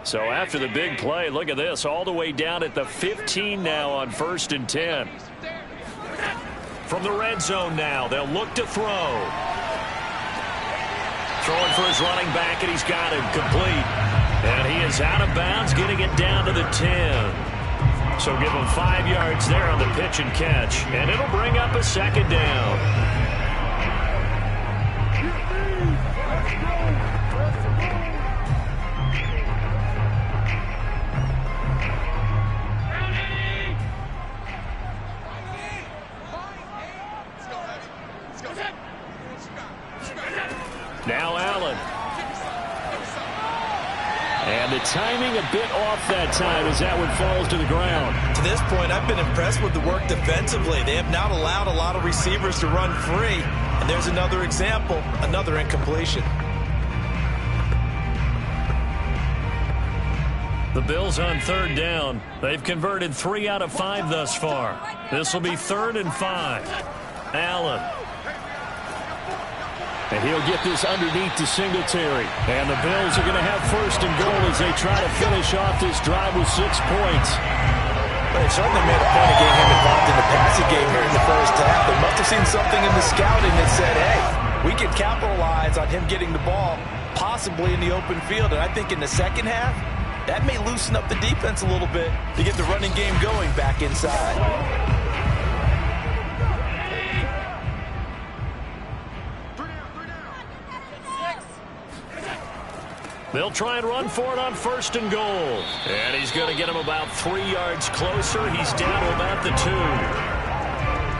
So after the big play, look at this, all the way down at the 15 now on 1st and 10. From the red zone now, they'll look to throw. Throwing for his running back, and he's got him complete. And he is out of bounds, getting it down to the 10. So give him 5 yards there on the pitch and catch, and it'll bring up a second down. Now Allen. And the timing a bit off that time as that one falls to the ground. To this point, I've been impressed with the work defensively. They have not allowed a lot of receivers to run free. And there's another example, another incompletion. The Bills on 3rd down. They've converted 3 out of 5 thus far. This will be 3rd and 5. Allen. And he'll get this underneath to Singletary. And the Bills are going to have 1st and goal as they try to finish off this drive with 6 points. But they certainly made a point of getting him involved in the passing game here in the first half. They must have seen something in the scouting that said, hey, we can capitalize on him getting the ball, possibly in the open field. And I think in the second half, that may loosen up the defense a little bit to get the running game going back inside. They'll try and run for it on 1st and goal. And he's going to get him about 3 yards closer. He's down to about the 2.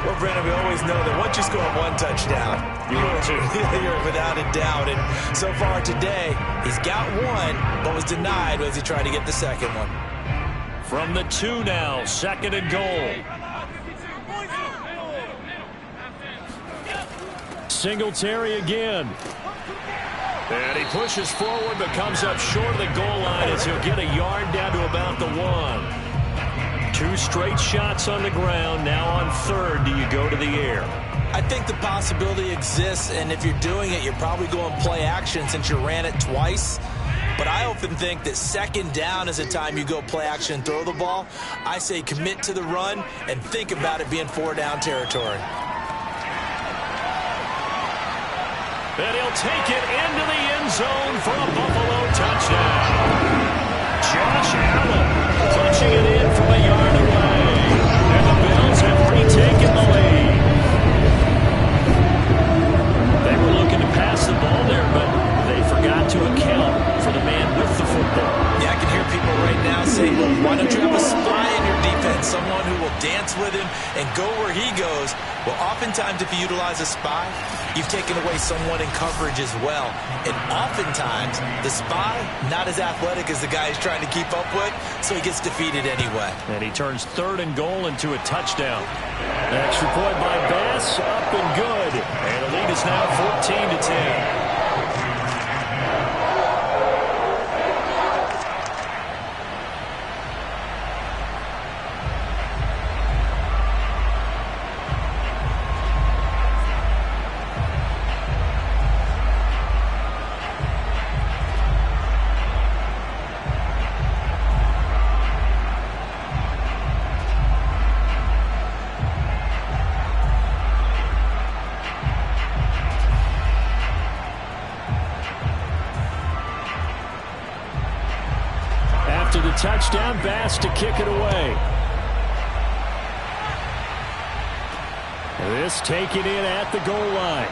Well, Brandon, we always know that once you score 1 touchdown, you're without a doubt. And so far today, he's got 1, but was denied as he tried to get the second one. From the 2 now, 2nd and goal. Singletary again. And he pushes forward but comes up short of the goal line as he'll get a yard down to about the 1. 2 straight shots on the ground. Now on 3rd, do you go to the air? I think the possibility exists, and if you're doing it, you're probably going play action since you ran it twice. But I often think that 2nd down is a time you go play action and throw the ball. I say commit to the run and think about it being 4-down territory. And he'll take it into the end zone for a Buffalo touchdown. Josh Allen punching it in from a yard away. And the Bills have retaken the lead. They were looking to pass the ball there, but they forgot to account for the man with the football. Yeah, I can hear people right now saying, well, why don't you have a spy in your defense, someone who will dance with him and go where he goes? Well, oftentimes if you utilize a spy, you've taken away someone in coverage as well. And oftentimes, the spy, not as athletic as the guy he's trying to keep up with, so he gets defeated anyway. And he turns 3rd and goal into a touchdown. Extra point by Bass, up and good. And the lead is now 14-10. to the touchdown. Bass to kick it away. This taken in at the goal line.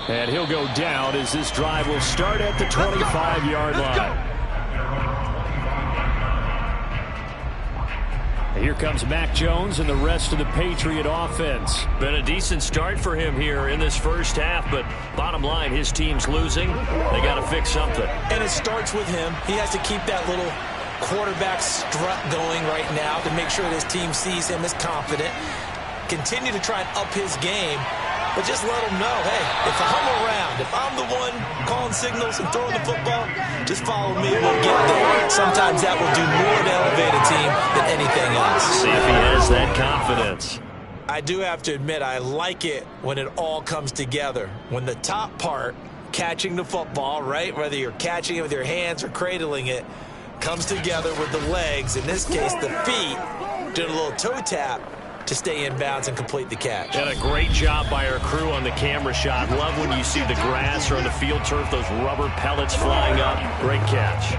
And he'll go down as this drive will start at the 25-yard line. Here comes Mac Jones and the rest of the Patriot offense. Been a decent start for him here in this first half, but bottom line, his team's losing. They got to fix something. And it starts with him. He has to keep that little quarterback strut going right now to make sure that his team sees him as confident. Continue to try and up his game, but just let him know, hey, if I'm around, if I'm the one calling signals and throwing the football, just follow me, we'll get there. Sometimes that will do more to elevate a team than anything else. See if he has that confidence. I do have to admit, I like it when it all comes together. When the top part, catching the football, right, whether you're catching it with your hands or cradling it, comes together with the legs, in this case the feet, doing a little toe tap to stay in bounds and complete the catch. And a great job by our crew on the camera shot. Love when you see the grass or on the field turf, those rubber pellets flying up. Great catch.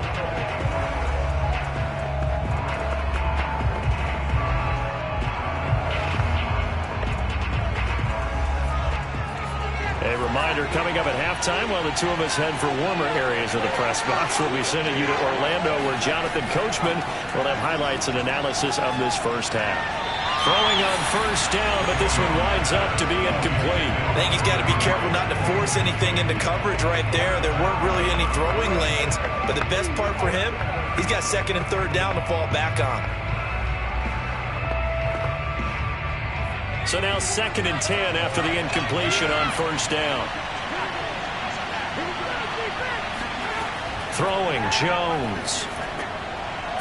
A reminder, coming up at halftime, while the two of us head for warmer areas of the press box, we'll be sending you to Orlando, where Jonathan Coachman will have highlights and analysis of this first half. Throwing on first down, but this one winds up to be incomplete. I think he's got to be careful not to force anything into coverage right there. There weren't really any throwing lanes, but the best part for him, he's got second and third down to fall back on. So now 2nd and 10 after the incompletion on first down. Throwing, Jones.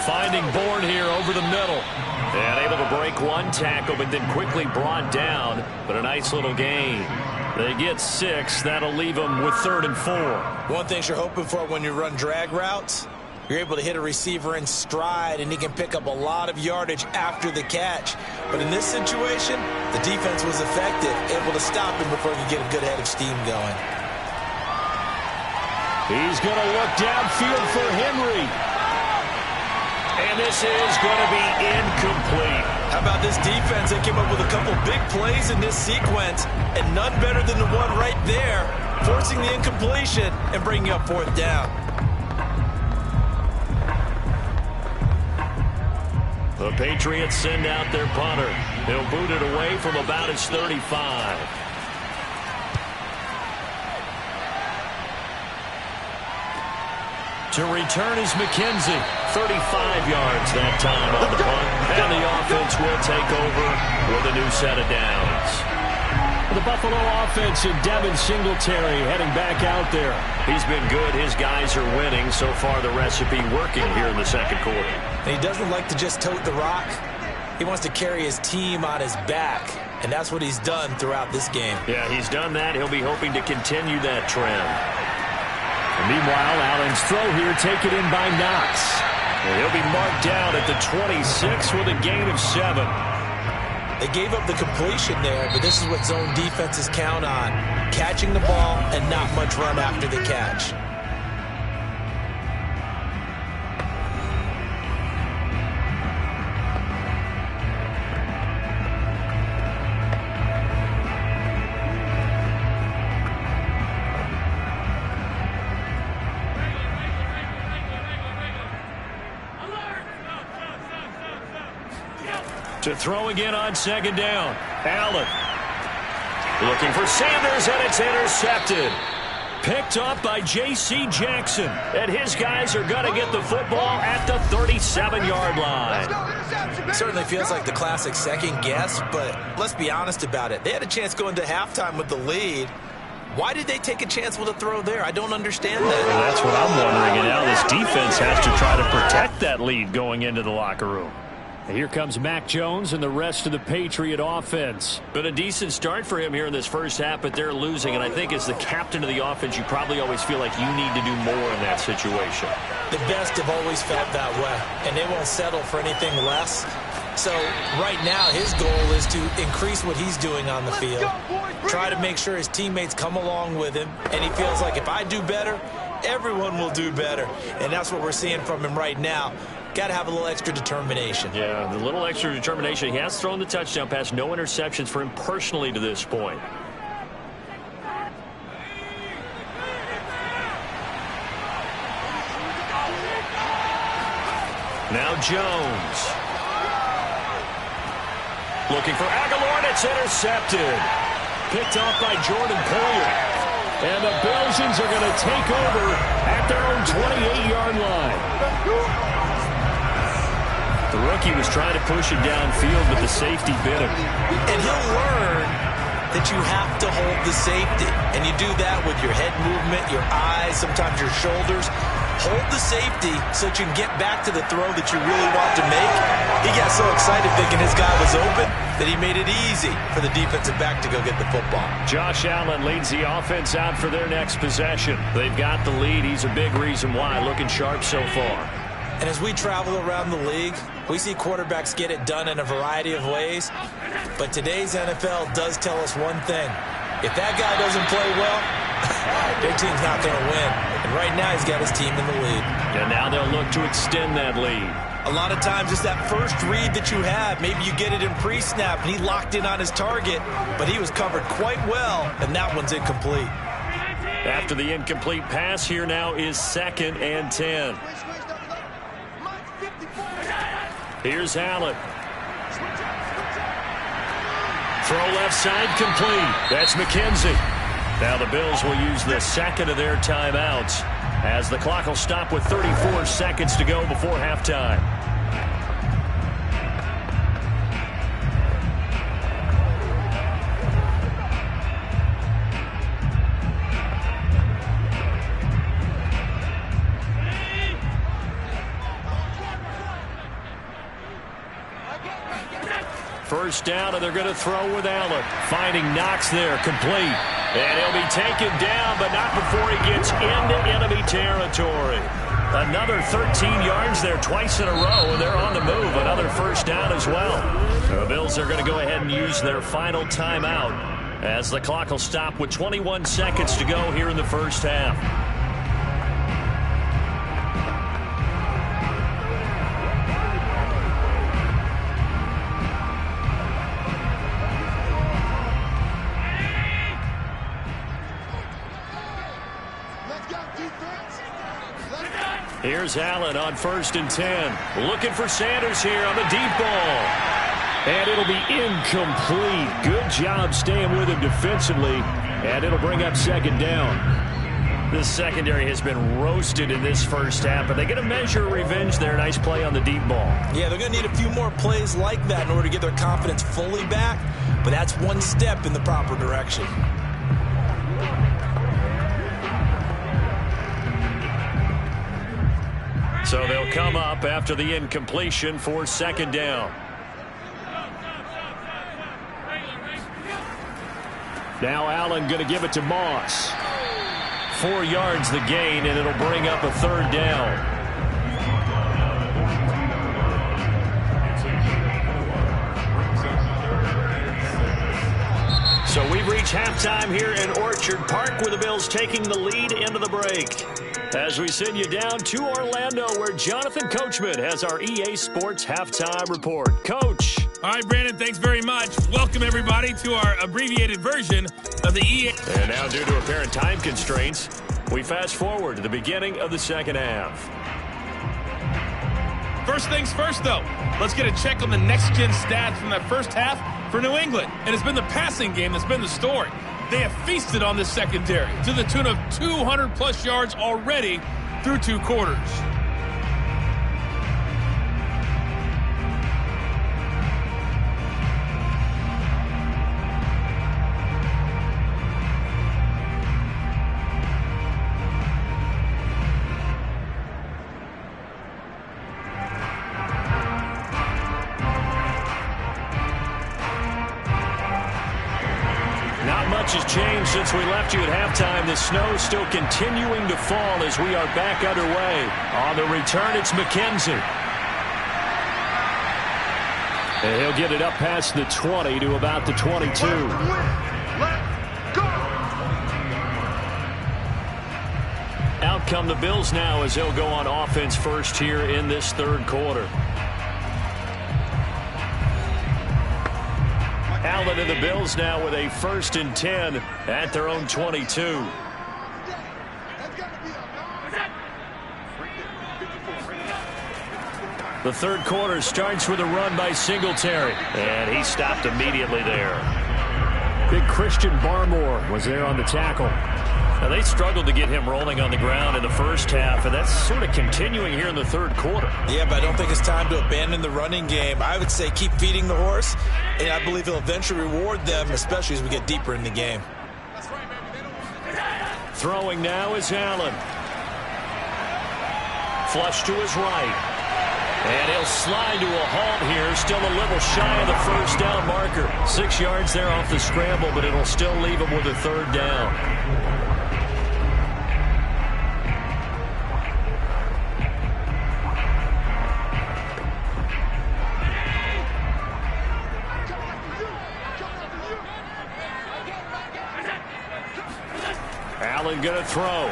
Finding Bourne here over the middle. And able to break one tackle, but then quickly brought down. But a nice little gain. They get 6. That'll leave them with 3rd and 4. One thing you're hoping for when you run drag routes, you're able to hit a receiver in stride, and he can pick up a lot of yardage after the catch. But in this situation, the defense was effective, able to stop him before he could get a good head of steam going. He's going to look downfield for Henry. And this is going to be incomplete. How about this defense? They came up with a couple big plays in this sequence, and none better than the one right there, forcing the incompletion and bringing up 4th down. The Patriots send out their punter. He'll boot it away from about his 35. To return is McKenzie. 35 yards that time on the punt. And the offense will take over with a new set of downs. The Buffalo offense and Devin Singletary heading back out there. He's been good. His guys are winning. So far, the recipe working here in the second quarter. And he doesn't like to just tote the rock. He wants to carry his team on his back. And that's what he's done throughout this game. Yeah, he's done that. He'll be hoping to continue that trend. And meanwhile, Allen's throw here taken in by Knox. And he'll be marked down at the 26 with a gain of 7. They gave up the completion there, but this is what zone defenses count on. Catching the ball and not much run after the catch. To throw again on 2nd down. Allen looking for Sanders, and it's intercepted. Picked up by J.C. Jackson. And his guys are going to get the football at the 37-yard line. Certainly feels like the classic second guess, but let's be honest about it. They had a chance going to halftime with the lead. Why did they take a chance with a throw there? I don't understand that. Well, that's what I'm wondering. And now this defense has to try to protect that lead going into the locker room. Here comes Mac Jones and the rest of the Patriot offense. Been a decent start for him here in this first half, but they're losing. And I think as the captain of the offense, you probably always feel like you need to do more in that situation. The best have always felt that way, and they won't settle for anything less. So right now his goal is to increase what he's doing on the field, try to make sure his teammates come along with him, and he feels like if I do better, everyone will do better. And that's what we're seeing from him right now. Got to have a little extra determination. Yeah, the little extra determination. He has thrown the touchdown pass. No interceptions for him personally to this point. Now Jones. Looking for Aguilar, and it's intercepted. Picked off by Jordan Poyer. And the Belgians are going to take over at their own 28-yard line. The rookie was trying to push him downfield, but the safety bit him. And he'll learn that you have to hold the safety. And you do that with your head movement, your eyes, sometimes your shoulders. Hold the safety so that you can get back to the throw that you really want to make. He got so excited thinking his guy was open that he made it easy for the defensive back to go get the football. Josh Allen leads the offense out for their next possession. They've got the lead. He's a big reason why. Looking sharp so far. And as we travel around the league, we see quarterbacks get it done in a variety of ways. But today's NFL does tell us one thing. If that guy doesn't play well, their team's not going to win. And right now, he's got his team in the lead. And now they'll look to extend that lead. A lot of times, it's that first read that you have. Maybe you get it in pre-snap, and he locked in on his target, but he was covered quite well, and that one's incomplete. After the incomplete pass, here now is 2nd and 10. Here's Allen. Throw left side complete. That's McKenzie. Now the Bills will use the second of their timeouts as the clock will stop with 34 seconds to go before halftime. First down, and they're going to throw with Allen. Finding Knox there, complete. And he'll be taken down, but not before he gets into enemy territory. Another 13 yards there twice in a row, and they're on the move. Another first down as well. The Bills are going to go ahead and use their final timeout as the clock will stop with 21 seconds to go here in the first half. Here's Allen on 1st and 10. Looking for Sanders here on the deep ball. And it'll be incomplete. Good job staying with him defensively. And it'll bring up 2nd down. This secondary has been roasted in this first half, but they get a measure of revenge there. Nice play on the deep ball. Yeah, they're going to need a few more plays like that in order to get their confidence fully back. But that's one step in the proper direction. So they'll come up after the incompletion for 2nd down. Now Allen going to give it to Moss. 4 yards the gain, and it'll bring up a 3rd down. So we've reached halftime here in Orchard Park, with the Bills taking the lead into the break. As we send you down to Orlando, where Jonathan Coachman has our EA Sports Halftime Report. Coach. All right, Brandon, thanks very much. Welcome, everybody, to our abbreviated version of the EA. And now, due to apparent time constraints, we fast forward to the beginning of the second half. First things first, though. Let's get a check on the next-gen stats from that first half for New England. And it's been the passing game that's been the story. They have feasted on this secondary to the tune of 200-plus yards already through 2 quarters. Has changed since we left you at halftime. The snow still continuing to fall as we are back underway. On the return, it's McKenzie. And he'll get it up past the 20 to about the 22. Let's go! Out come the Bills now as they'll go on offense first here in this third quarter. Allen and the Bills now with a 1st and 10 at their own 22. The third quarter starts with a run by Singletary, and he stopped immediately there. Big Christian Barmore was there on the tackle. Now, they struggled to get him rolling on the ground in the first half, and that's sort of continuing here in the third quarter. Yeah, but I don't think it's time to abandon the running game. I would say keep feeding the horse, and I believe he'll eventually reward them, especially as we get deeper in the game. Throwing now is Allen. Flush to his right. And he'll slide to a halt here, still a little shy of the first down marker. 6 yards there off the scramble, but it'll still leave him with a third down. Allen gonna throw.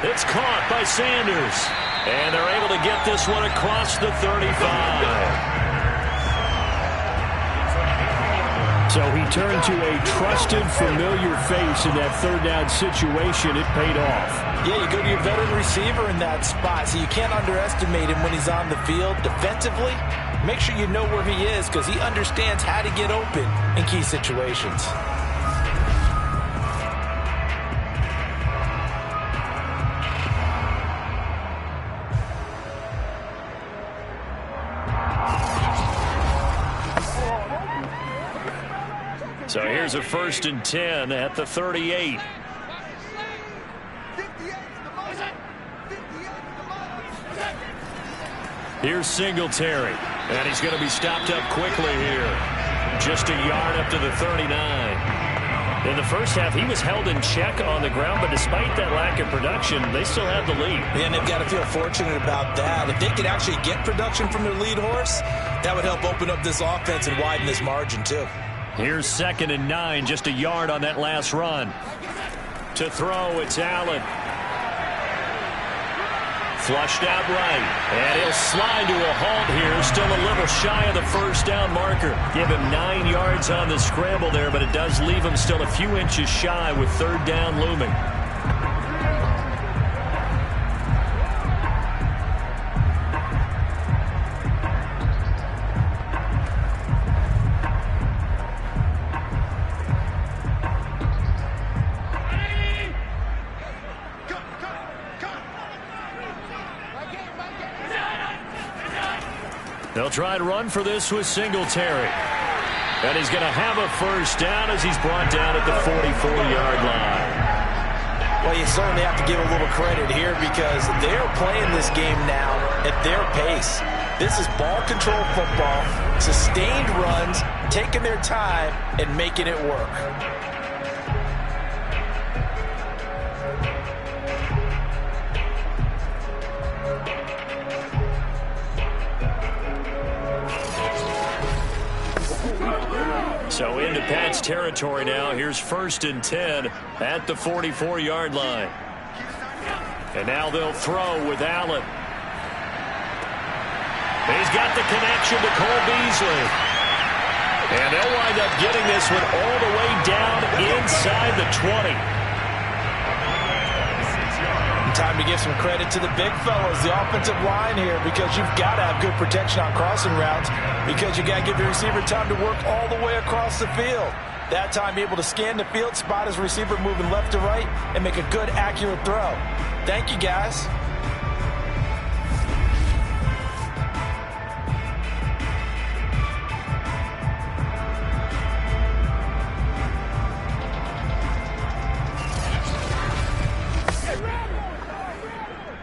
It's caught by Sanders. And they're able to get this one across the 35. So he turned to a trusted, familiar face in that third down situation. It paid off. Yeah, you go to your veteran receiver in that spot, so you can't underestimate him when he's on the field. Defensively, make sure you know where he is because he understands how to get open in key situations. So here's a 1st and 10 at the 38. Here's Singletary, and he's going to be stopped up quickly here. Just a yard up to the 39. In the first half, he was held in check on the ground, but despite that lack of production, they still have the lead. And they've got to feel fortunate about that. If they could actually get production from their lead horse, that would help open up this offense and widen this margin, too. Here's 2nd and 9, just a yard on that last run. To throw, it's Allen. Flushed out right, and he'll slide to a halt here, still a little shy of the first down marker. Give him 9 yards on the scramble there, but it does leave him still a few inches shy with third down looming. They'll try and run for this with Singletary. And he's going to have a first down as he's brought down at the 44-yard line. Well, you certainly have to give a little credit here because they're playing this game now at their pace. This is ball control football, sustained runs, taking their time and making it work. So into Pat's territory now. Here's 1st and 10 at the 44-yard line. And now they'll throw with Allen. He's got the connection to Cole Beasley. And they'll wind up getting this one all the way down inside the 20. Time to give some credit to the big fellas, the offensive line here, because you've got to have good protection on crossing routes because you got to give the receiver time to work all the way across the field. That time able to scan the field, spot his receiver moving left to right, and make a good, accurate throw. Thank you, guys.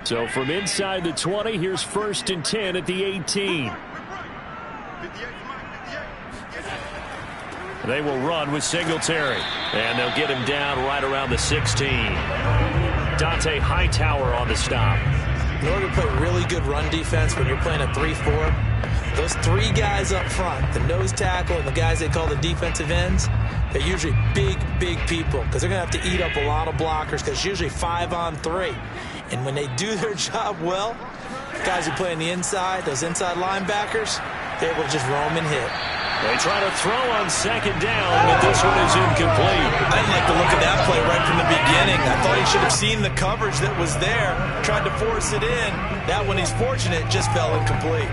So from inside the 20, here's 1st and 10 at the 18. They will run with Singletary, and they'll get him down right around the 16. Dante Hightower on the stop. In order to play really good run defense when you're playing a 3-4, those three guys up front, the nose tackle and the guys they call the defensive ends, They're usually big people because they're going to have to eat up a lot of blockers because it's usually 5-on-3. And when they do their job well, guys who play on the inside, those inside linebackers, they're able to just roam and hit. They try to throw on second down, but this one is incomplete. I didn't like the look of that play right from the beginning. I thought he should have seen the coverage that was there, tried to force it in. That one, he's fortunate, just fell incomplete.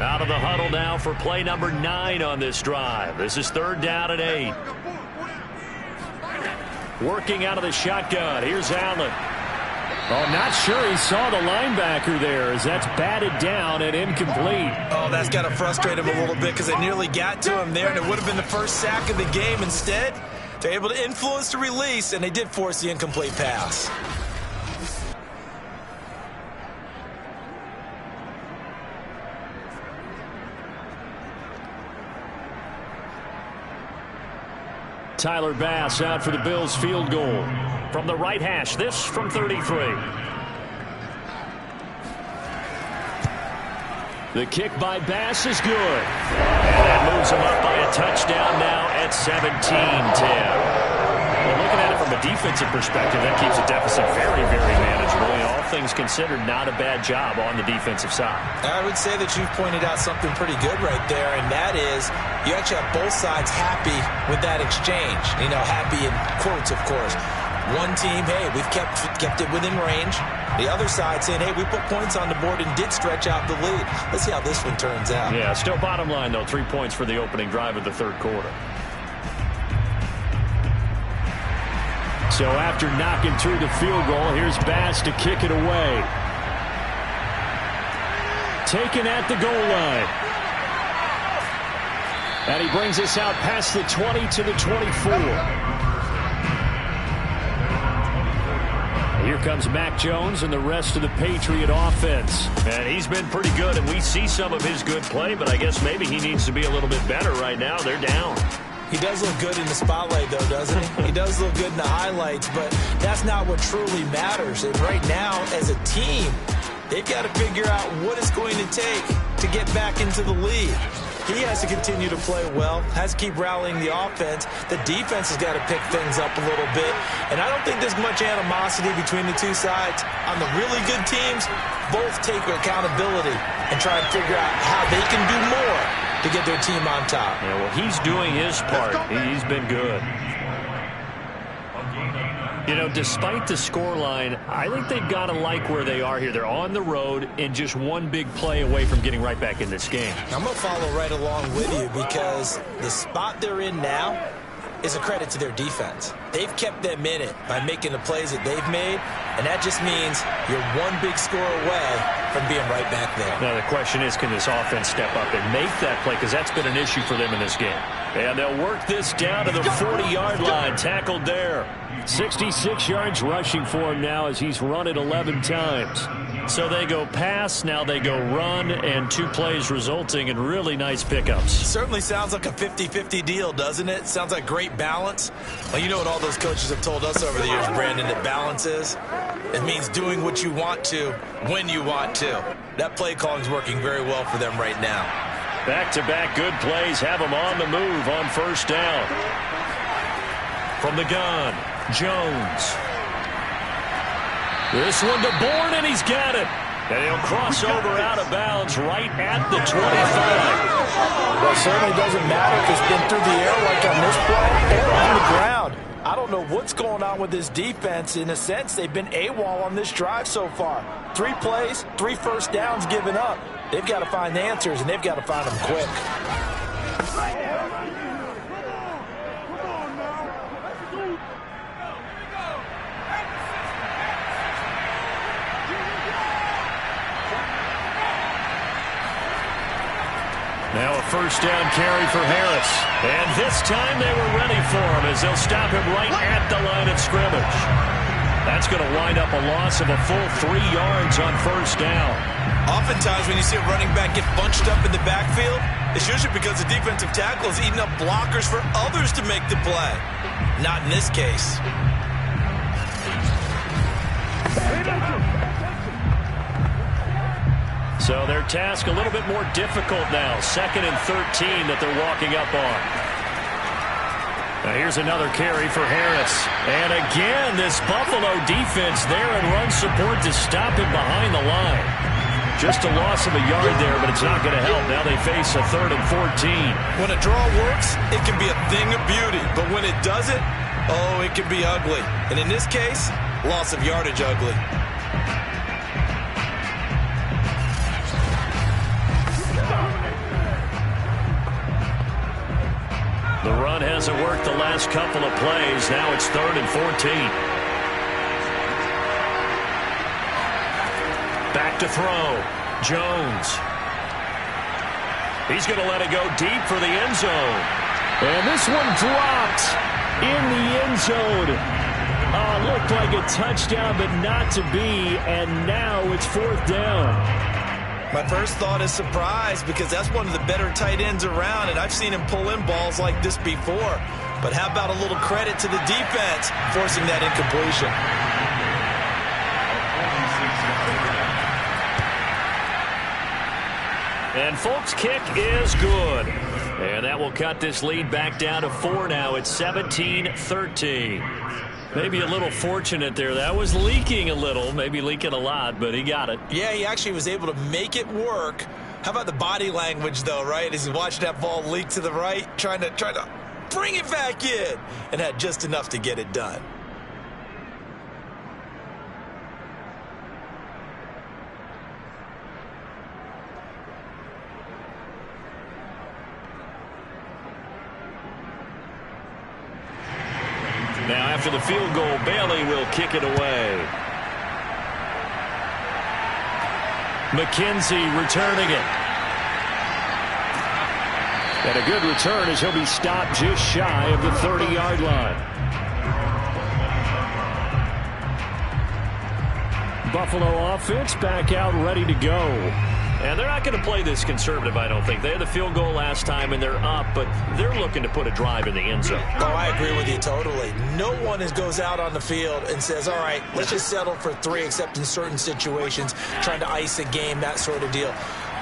Out of the huddle now for play number 9 on this drive. This is 3rd down and 8. Working out of the shotgun. Here's Allen. Oh, not sure he saw the linebacker there as that's batted down and incomplete. Oh, that's got to frustrate him a little bit because they nearly got to him there, and it would have been the first sack of the game. Instead, they're able to influence the release, and they did force the incomplete pass. Tyler Bass out for the Bills field goal. From the right hash, this from 33. The kick by Bass is good. And that moves him up by a touchdown now at 17-10. Well, looking at it from a defensive perspective, that keeps the deficit very, very manageable. All things considered, not a bad job on the defensive side. I would say that you've pointed out something pretty good right there, and that is you actually have both sides happy with that exchange. You know, happy in quotes, of course. One team, hey, we've kept it within range. The other side saying, hey, we put points on the board and did stretch out the lead. Let's see how this one turns out. Yeah, still bottom line, though, 3 points for the opening drive of the 3rd quarter. So after knocking through the field goal, here's Bass to kick it away. Taken at the goal line. And he brings us out past the 20 to the 24. Here comes Mac Jones and the rest of the Patriot offense. And he's been pretty good, and we see some of his good play, but I guess maybe he needs to be a little bit better right now. They're down. He does look good in the spotlight, though, doesn't he? He does look good in the highlights, but that's not what truly matters. And right now, as a team, they've got to figure out what it's going to take to get back into the lead. He has to continue to play well, has to keep rallying the offense. The defense has got to pick things up a little bit. And I don't think there's much animosity between the two sides. On the really good teams, both take accountability and try and figure out how they can do more to get their team on top. Yeah, well, he's doing his part. He's been good. You know, despite the scoreline, I think they've got to like where they are here. They're on the road and just one big play away from getting right back in this game. I'm going to follow right along with you because the spot they're in now is a credit to their defense. They've kept them in it by making the plays that they've made, and that just means you're one big score away from being right back there. Now, the question is, can this offense step up and make that play? Because that's been an issue for them in this game. And they'll work this down to the 40-yard line, tackled there. 66 yards rushing for him now as he's run it 11 times. So they go pass, now they go run, and 2 plays resulting in really nice pickups. Certainly sounds like a 50-50 deal, doesn't it? Sounds like great balance. Well, you know what all those coaches have told us over the years, Brandon, that balance is? It means doing what you want to when you want to. That play calling is working very well for them right now. Back-to-back good plays have them on the move on first down. From the gun, Jones. This one to Bourne, and he's got it. And he'll cross over out of bounds right at the 25. Well, it certainly doesn't matter if it's been through the air like on this play or on the ground. I don't know what's going on with this defense. In a sense, they've been AWOL on this drive so far. 3 plays, 3 first downs given up. They've got to find answers, and they've got to find them quick. Now a first down carry for Harris. And this time they were ready for him as they'll stop him right at the line of scrimmage. That's going to wind up a loss of a full 3 yards on first down. Oftentimes when you see a running back get bunched up in the backfield, it's usually because the defensive tackle is eating up blockers for others to make the play. Not in this case. So their task a little bit more difficult now. 2nd and 13 that they're walking up on. Now here's another carry for Harris. And again, this Buffalo defense there in run support to stop him behind the line. Just a loss of a yard there, but it's not going to help. Now they face a 3rd and 14. When a draw works, it can be a thing of beauty. But when it doesn't, oh, it can be ugly. And in this case, loss of yardage ugly. The run hasn't worked the last couple of plays. Now it's 3rd and 14. Back to throw. Jones. He's going to let it go deep for the end zone. And this one dropped in the end zone. Looked like a touchdown, but not to be. And now it's 4th down. My first thought is surprise because that's one of the better tight ends around, and I've seen him pull in balls like this before. But how about a little credit to the defense forcing that incompletion? And Folks' kick is good. And that will cut this lead back down to 4 now. It's 17-13. Maybe a little fortunate there. That was leaking a little, maybe leaking a lot, but he got it. Yeah, he actually was able to make it work. How about the body language, though, right? As he watched that ball leak to the right, trying to bring it back in, and had just enough to get it done. Now after the field goal, Bailey will kick it away. McKenzie returning it. And a good return as he'll be stopped just shy of the 30-yard line. Buffalo offense back out ready to go. And they're not going to play this conservative, I don't think. They had the field goal last time, and they're up, but they're looking to put a drive in the end zone. Oh, I agree with you totally. No one goes out on the field and says, all right, let's just settle for 3, except in certain situations, trying to ice a game, that sort of deal.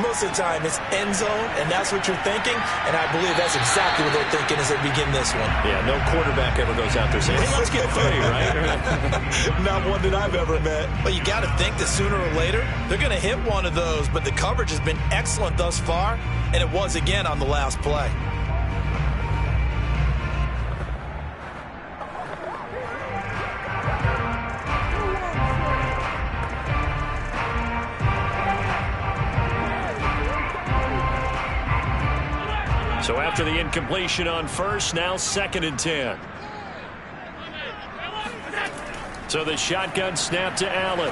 Most of the time, it's end zone, and that's what you're thinking, and I believe that's exactly what they're thinking as they begin this one. Yeah, no quarterback ever goes out there saying, hey, let's get 3, right? Not one that I've ever met. But you got to think that sooner or later, they're going to hit one of those, but the coverage has been excellent thus far, and it was again on the last play. So after the incompletion on first, now 2nd and 10. So the shotgun snap to Allen.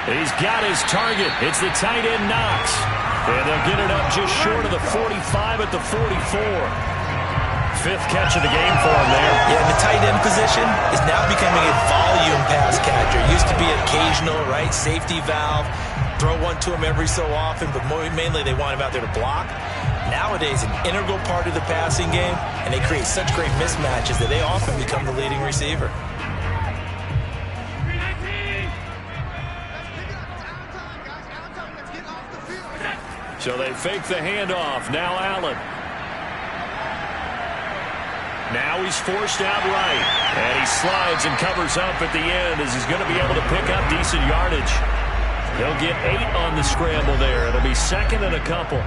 He's got his target. It's the tight end Knox. And they'll get it up just short of the 45 at the 44. 5th catch of the game for him there. Yeah, the tight end position is now becoming a volume pass catcher. Used to be occasional, right? Safety valve. Throw one to him every so often, but mainly they want him out there to block. Nowadays, an integral part of the passing game, and they create such great mismatches that they often become the leading receiver. So they fake the handoff. Now Allen. Now he's forced out right. And he slides and covers up at the end as he's going to be able to pick up decent yardage. He'll get 8 on the scramble there. It'll be 2nd and a couple.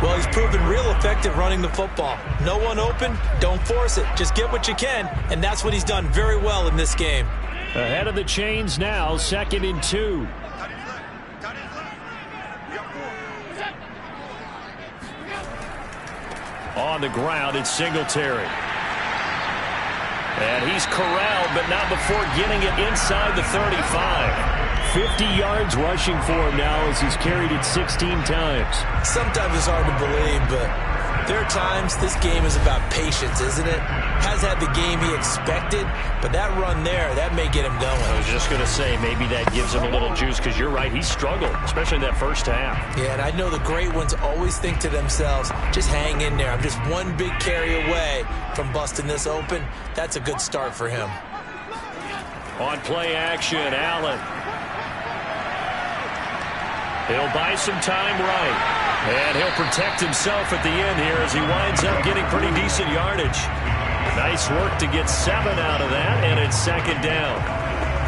Well, he's proven real effective running the football. No one open, don't force it. Just get what you can, and that's what he's done very well in this game. Ahead of the chains now, 2nd and 2. On the ground, it's Singletary. And he's corralled, but not before getting it inside the 35. 50 yards rushing for him now as he's carried it 16 times. Sometimes it's hard to believe, but there are times this game is about patience, isn't it? Has had the game he expected, but that run there, that may get him going. I was just going to say, maybe that gives him a little juice, because you're right, he struggled, especially that first half. Yeah, and I know the great ones always think to themselves, just hang in there. I'm just one big carry away from busting this open. That's a good start for him. On play action, Allen. He'll buy some time right. And he'll protect himself at the end here as he winds up getting pretty decent yardage. Nice work to get 7 out of that, and it's second down.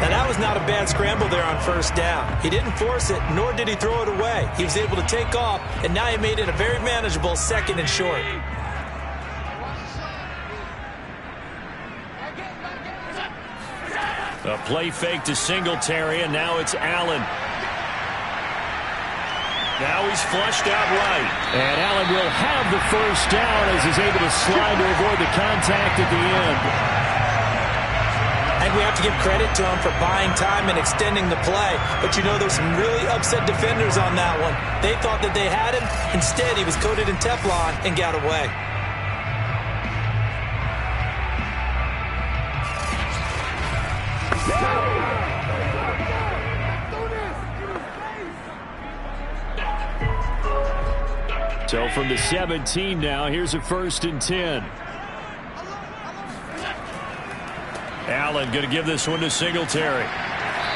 Now, that was not a bad scramble there on first down. He didn't force it, nor did he throw it away. He was able to take off, and now he made it a very manageable second and short. A play fake to Singletary, and now it's Allen. Now he's flushed out right. And Allen will have the first down as he's able to slide to avoid the contact at the end. And we have to give credit to him for buying time and extending the play. But you know, there's some really upset defenders on that one. They thought that they had him. Instead, he was coated in Teflon and got away. So from the 17 now, here's a 1st and 10. Allen going to give this one to Singletary.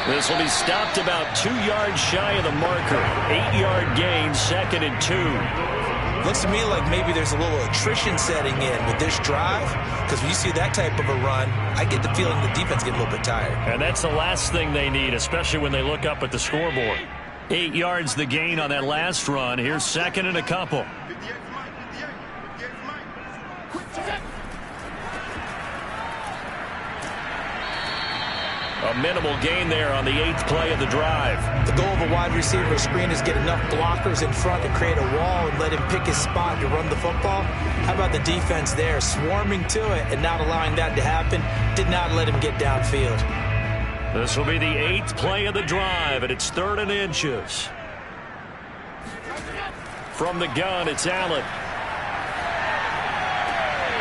This will be stopped about 2 yards shy of the marker. 8-yard gain, 2nd and 2. Looks to me like maybe there's a little attrition setting in with this drive, because when you see that type of a run, I get the feeling the defense get a little bit tired. And that's the last thing they need, especially when they look up at the scoreboard. 8 yards the gain on that last run. Here's 2nd and a couple. A minimal gain there on the 8th play of the drive. The goal of a wide receiver screen is get enough blockers in front to create a wall and let him pick his spot to run the football. How about the defense there, swarming to it and not allowing that to happen? Did not let him get downfield. This will be the 8th play of the drive, and it's 3rd and inches. From the gun, it's Allen.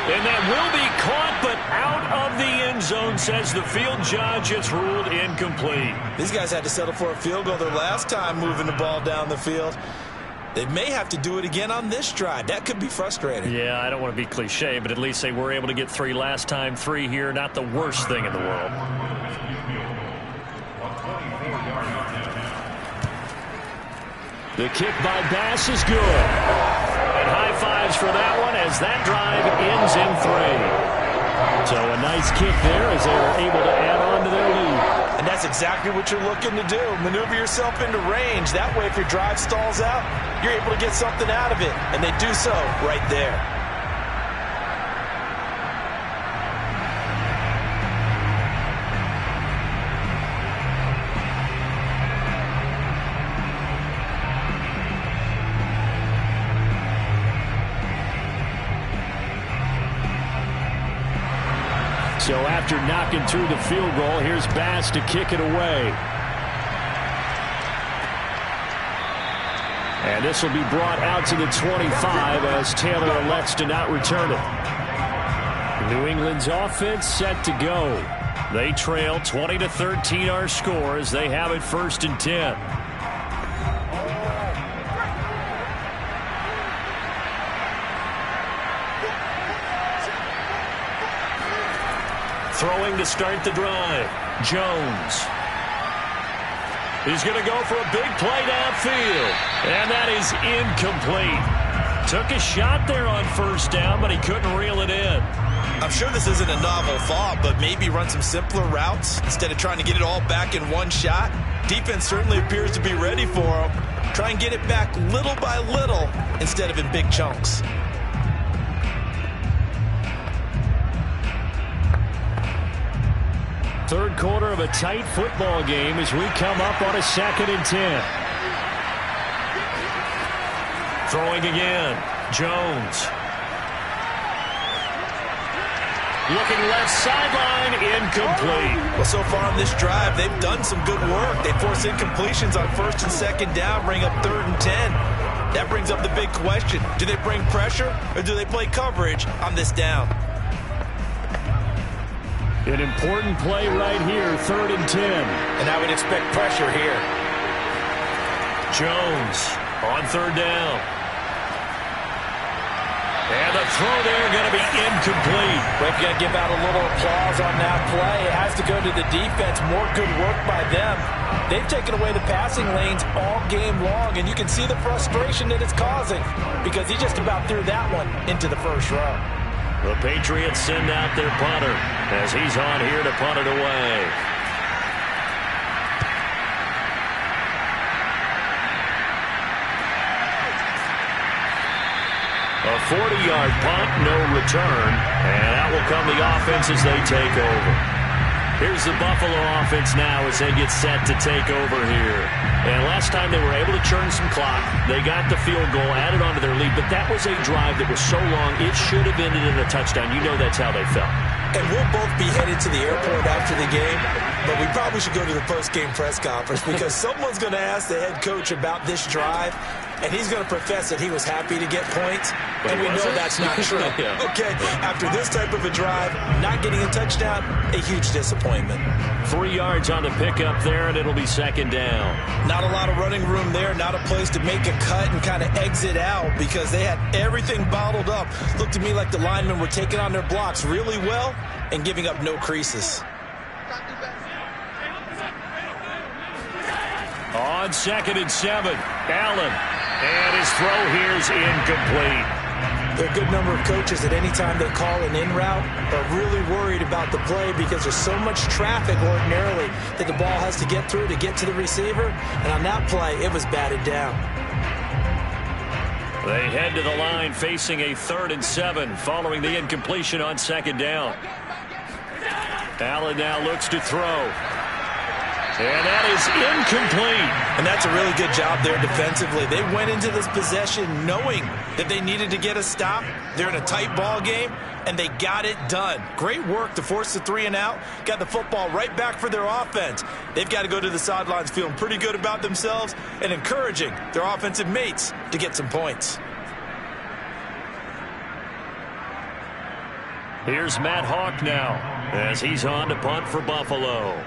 And that will be caught, but out of the end zone, says the field judge. It's ruled incomplete. These guys had to settle for a field goal their last time moving the ball down the field. They may have to do it again on this drive. That could be frustrating. Yeah, I don't want to be cliche, but at least they were able to get 3 last time. 3 here, not the worst thing in the world. The kick by Bass is good. And high fives for that one as that drive ends in 3. So a nice kick there as they are able to add on to their lead. And that's exactly what you're looking to do. Maneuver yourself into range. That way, if your drive stalls out, you're able to get something out of it. And they do so right there. So after knocking through the field goal, here's Bass to kick it away. And this will be brought out to the 25 as Taylor elects to not return it. New England's offense set to go. They trail 20-13 our score as they have it 1st and 10. Throwing to start the drive. Jones. He's going to go for a big play downfield. And that is incomplete. Took a shot there on 1st down, but he couldn't reel it in. I'm sure this isn't a novel thought, but maybe run some simpler routes instead of trying to get it all back in one shot. Defense certainly appears to be ready for him. Try and get it back little by little instead of in big chunks. Third quarter of a tight football game as we come up on a 2nd and 10. Throwing again. Jones. Looking left sideline, incomplete. Well, so far on this drive, they've done some good work. They force incompletions on 1st and 2nd down, bring up 3rd and 10. That brings up the big question. Do they bring pressure or do they play coverage on this down? An important play right here, 3rd and 10. And I would expect pressure here. Jones on 3rd down. And the throw there going to be incomplete. We're going to give out a little applause on that play. It has to go to the defense. More good work by them. They've taken away the passing lanes all game long, and you can see the frustration that it's causing because he just about threw that one into the first row. The Patriots send out their punter as he's on here to punt it away. A 40-yard punt, no return, and that will come the offense as they take over. Here's the Buffalo offense now as they get set to take over here. And last time they were able to churn some clock. They got the field goal, added onto their lead, but that was a drive that was so long it should have ended in a touchdown. You know that's how they felt. And we'll both be headed to the airport after the game, but we probably should go to the post-game press conference because someone's going to ask the head coach about this drive, and he's going to profess that he was happy to get points, and we know that's not true. Yeah. Okay, after this type of a drive, not getting a touchdown, a huge disappointment. 3 yards on the pickup there, and it'll be second down. Not a lot of running room there, not a place to make a cut and kind of exit out because they had everything bottled up. Looked to me like the linemen were taking on their blocks really well and giving up no creases. On 2nd and 7, Allen. And his throw here is incomplete. There are a good number of coaches at any time they call an in route are really worried about the play because there's so much traffic ordinarily that the ball has to get through to get to the receiver. And on that play, it was batted down. They head to the line facing a 3rd and 7 following the incompletion on 2nd down. Allen now looks to throw. And that is incomplete. And that's a really good job there defensively. They went into this possession knowing that they needed to get a stop. They're in a tight ball game, and they got it done. Great work to force the 3 and out. Got the football right back for their offense. They've got to go to the sidelines feeling pretty good about themselves and encouraging their offensive mates to get some points. Here's Matt Hawk now as he's on to punt for Buffalo.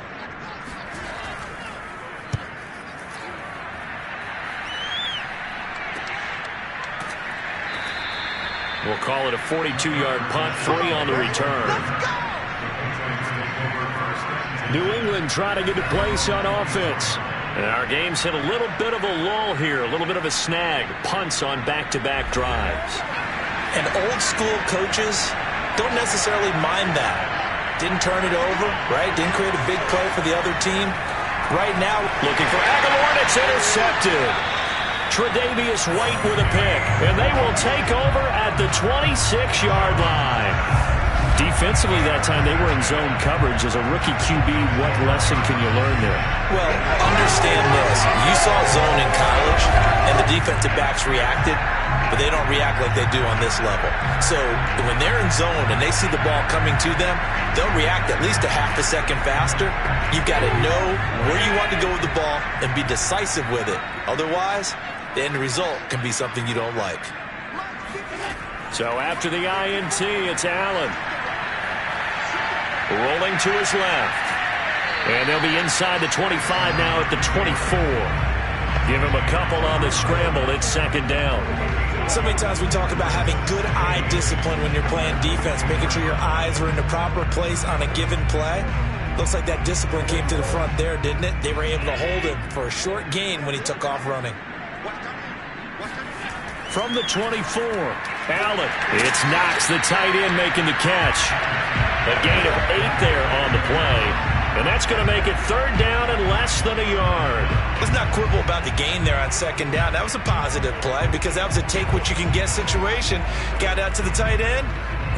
We'll call it a 42-yard punt, 3 on the return. New England trying to get to place on offense. And our game's hit a little bit of a lull here, a little bit of a snag. Punts on back-to-back drives. And old-school coaches don't necessarily mind that. Didn't turn it over, right? Didn't create a big play for the other team. Right now, Looking for Aguilar, and it's intercepted. Tre'Davious White with a pick, and they will take over at the 26-yard line. Defensively that time, they were in zone coverage. As a rookie QB, what lesson can you learn there? well, understand this. You saw zone in college, and the defensive backs reacted, but they don't react like they do on this level. So when they're in zone and they see the ball coming to them, they'll react at least a half a second faster. You've got to know where you want to go with the ball and be decisive with it. Otherwise, the end result can be something you don't like. So after the INT, it's Allen. Rolling to his left. And they'll be inside the 25 now at the 24. Give him a couple on the scramble. It's second down. So many times we talk about having good eye discipline when you're playing defense, making sure your eyes are in the proper place on a given play. Looks like that discipline came to the front there, didn't it? They were able to hold him for a short gain when he took off running. From the 24, Allen. It's Knox, the tight end, making the catch. A gain of 8 there on the play. And that's going to make it third down and less than a yard. Let's not quibble about the gain there on second down. That was a positive play because that was a take-what-you-can-get situation. Got out to the tight end.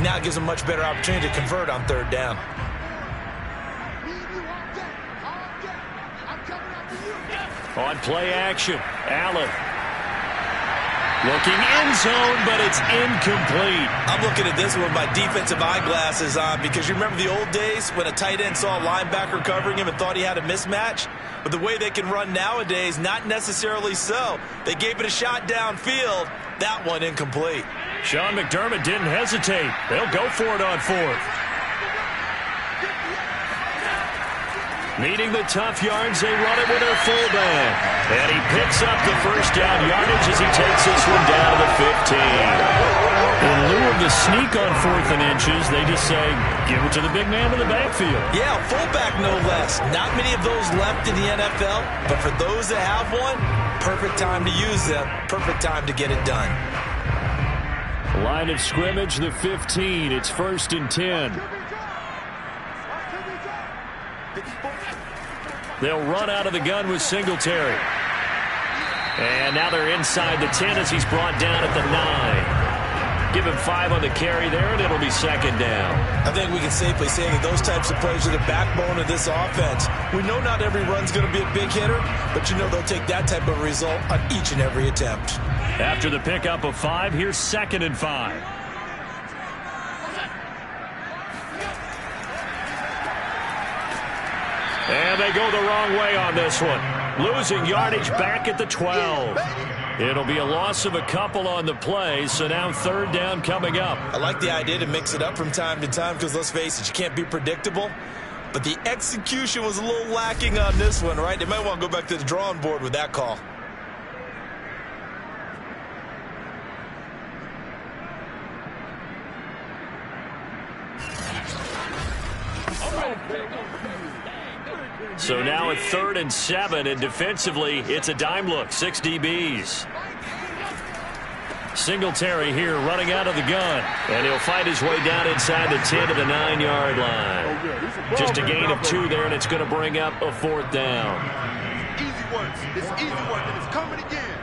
Now it gives him a much better opportunity to convert on third down. On play action, Allen. Looking end zone, but it's incomplete. I'm looking at this with my defensive eyeglasses on because you remember the old days when a tight end saw a linebacker covering him and thought he had a mismatch? But the way they can run nowadays, not necessarily so. They gave it a shot downfield. That one incomplete. Sean McDermott didn't hesitate. They'll go for it on fourth. Needing the tough yards, they run it with their fullback. And he picks up the first down yardage as he takes this one down to the 15. In lieu of the to sneak on 4th and inches, they just say, give it to the big man in the backfield. Yeah, fullback no less. Not many of those left in the NFL, but for those that have one, perfect time to use them, perfect time to get it done. Line of scrimmage, the 15. It's 1st and 10. They'll run out of the gun with Singletary. And now they're inside the 10 as he's brought down at the 9. Give him 5 on the carry there, and it'll be 2nd down. I think we can safely say that those types of plays are the backbone of this offense. We know not every run's going to be a big hitter, but you know they'll take that type of result on each and every attempt. After the pickup of 5, here's 2nd and 5. And they go the wrong way on this one. Losing yardage back at the 12. It'll be a loss of a couple on the play, so now 3rd down coming up. I like the idea to mix it up from time to time because, let's face it, you can't be predictable. But the execution was a little lacking on this one, right? They might want to go back to the drawing board with that call. So now at 3rd and 7, and defensively, it's a dime look, 6 DBs. Singletary here running out of the gun, and he'll fight his way down inside the 10 to the 9-yard line. Just a gain of 2 there, and it's going to bring up a 4th down. Easy work. It's easy work, and it's coming again.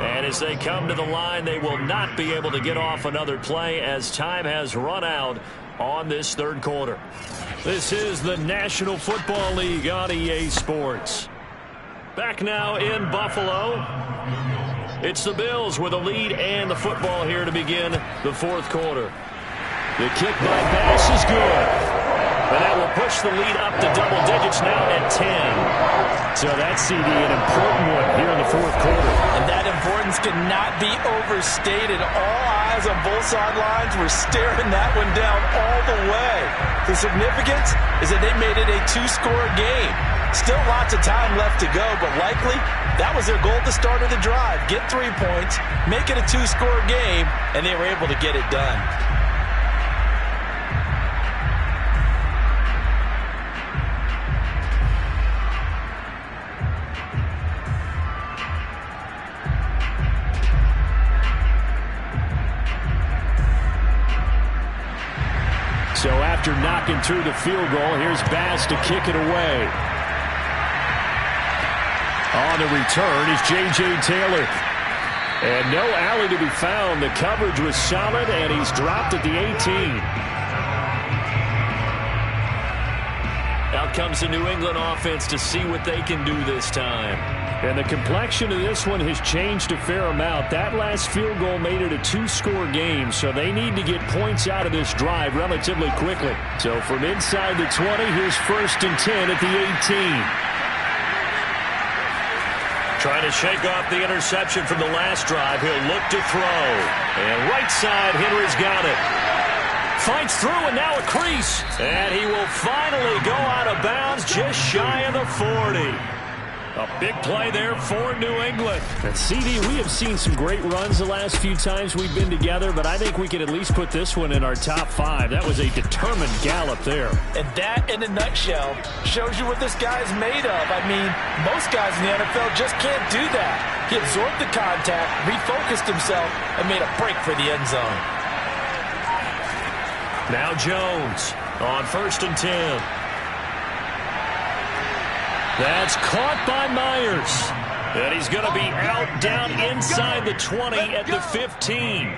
And as they come to the line, they will not be able to get off another play as time has run out on this 3rd quarter. This is the National Football League on EA Sports. Back now in Buffalo. It's the Bills with a lead and the football here to begin the 4th quarter. The kick by pass is good. And that will push the lead up to double digits now at 10. So that's, CD, an important one here in the 4th quarter. And that importance cannot be overstated. All eyes on both sidelines were staring that one down all the way. The significance is that they made it a 2-score game. Still lots of time left to go, but likely that was their goal at the start of the drive. Get 3 points, make it a 2-score game, and they were able to get it done. So after knocking through the field goal, here's Bass to kick it away. On the return is J.J. Taylor. And no alley to be found. The coverage was solid, and he's dropped at the 18. Out comes the New England offense to see what they can do this time. And the complexion of this one has changed a fair amount. That last field goal made it a 2-score game, so they need to get points out of this drive relatively quickly. So from inside the 20, here's 1st and 10 at the 18. Trying to shake off the interception from the last drive. He'll look to throw. And right side, Henry's got it. Fights through, and now a crease. And he will finally go out of bounds just shy of the 40. A big play there for New England. And CD, we have seen some great runs the last few times we've been together, but I think we can at least put this one in our top 5. That was a determined gallop there. And that, in a nutshell, shows you what this guy's made of. I mean, most guys in the NFL just can't do that. He absorbed the contact, refocused himself, and made a break for the end zone. Now Jones on 1st and 10. That's caught by Myers. And he's going to be out down inside the 20 at the 15. The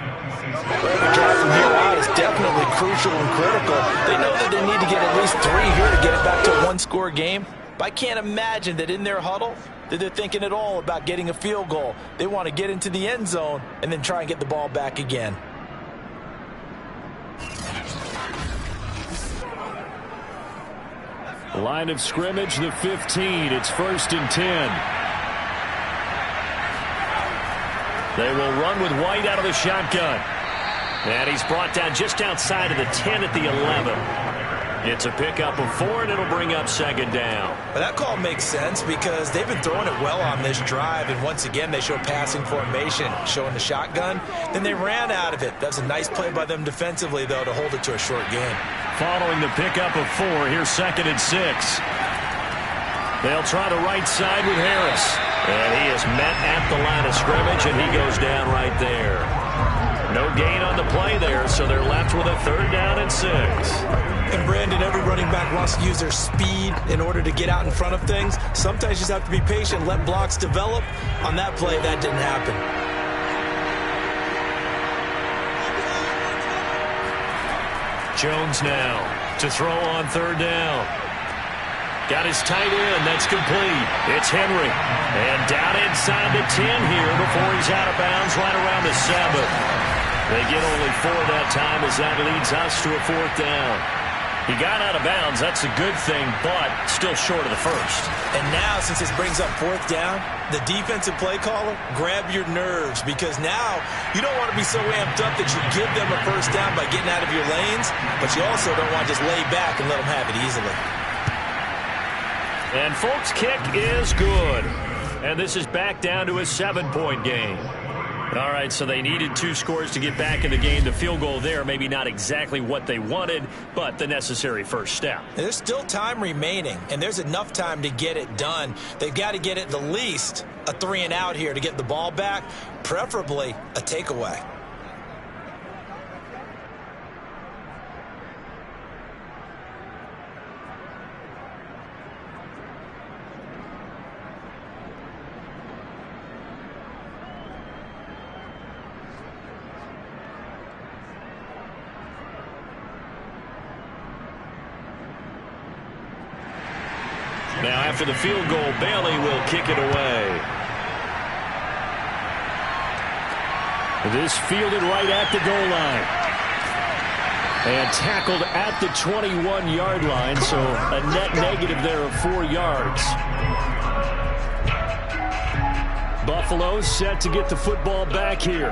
drive from here out is definitely crucial and critical. They know that they need to get at least 3 here to get it back to a 1-score game. But I can't imagine that in their huddle that they're thinking at all about getting a field goal. They want to get into the end zone and then try and get the ball back again. Line of scrimmage, the 15. It's 1st and 10. They will run with White out of the shotgun. And he's brought down just outside of the 10 at the 11. It's a pickup of 4, and it'll bring up second down. But that call makes sense because they've been throwing it well on this drive, and once again they show passing formation, showing the shotgun. Then they ran out of it. That's a nice play by them defensively, though, to hold it to a short gain. Following the pickup of 4, here's 2nd and 6. They'll try the right side with Harris. And he is met at the line of scrimmage, and he goes down right there. No gain on the play there, so they're left with a 3rd down and 6. And Brandon, every running back wants to use their speed in order to get out in front of things. Sometimes you just have to be patient, let blocks develop. On that play, that didn't happen. Jones now to throw on 3rd down. Got his tight end. That's complete. It's Henry. And down inside the 10 here before he's out of bounds right around the 7. They get only 4 that time as that leads us to a 4th down. He got out of bounds. That's a good thing, but still short of the 1st. And now, since this brings up 4th down, the defensive play caller, grab your nerves, because now you don't want to be so amped up that you give them a 1st down by getting out of your lanes, but you also don't want to just lay back and let them have it easily. And Folks' kick is good. And this is back down to a 7-point game. All right, so they needed 2 scores to get back in the game. The field goal there, maybe not exactly what they wanted, but the necessary first step. There's still time remaining, and there's enough time to get it done. They've got to get at the least a 3 and out here to get the ball back, preferably a takeaway. Now, after the field goal, Bailey will kick it away. This fielded right at the goal line. And tackled at the 21-yard line, so a net negative there of 4 yards. Buffalo set to get the football back here.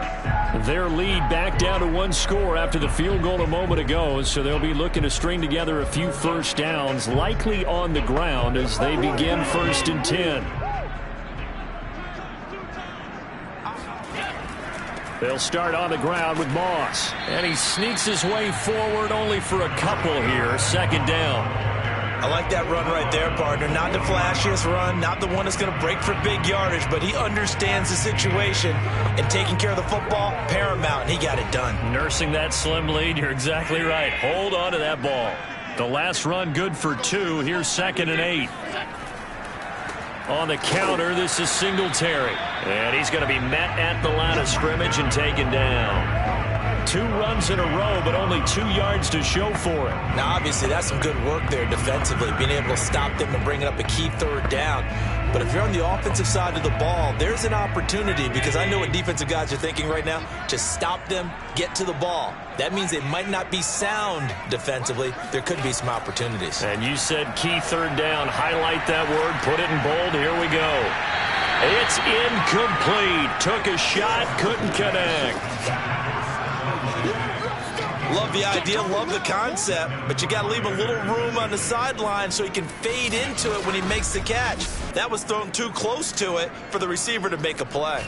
Their lead back down to 1 score after the field goal a moment ago, so they'll be looking to string together a few first downs, likely on the ground as they begin 1st and 10. They'll start on the ground with Moss, and he sneaks his way forward only for a couple here, 2nd down. I like that run right there, partner. Not the flashiest run, not the one that's going to break for big yardage, but he understands the situation, and taking care of the football, paramount, and he got it done. Nursing that slim lead, you're exactly right. Hold on to that ball. The last run good for 2. Here's 2nd and 8. On the counter, this is Singletary. And he's going to be met at the line of scrimmage and taken down. 2 runs in a row, but only 2 yards to show for it. Now, obviously, that's some good work there defensively, being able to stop them and bringing up a key 3rd down. But if you're on the offensive side of the ball, there's an opportunity, because I know what defensive guys are thinking right now. Just stop them, get to the ball. That means they might not be sound defensively. There could be some opportunities. And you said key 3rd down. Highlight that word. Put it in bold. Here we go. It's incomplete. Took a shot. Couldn't connect. Love the idea, love the concept, but you got to leave a little room on the sideline so he can fade into it when he makes the catch. That was thrown too close to it for the receiver to make a play.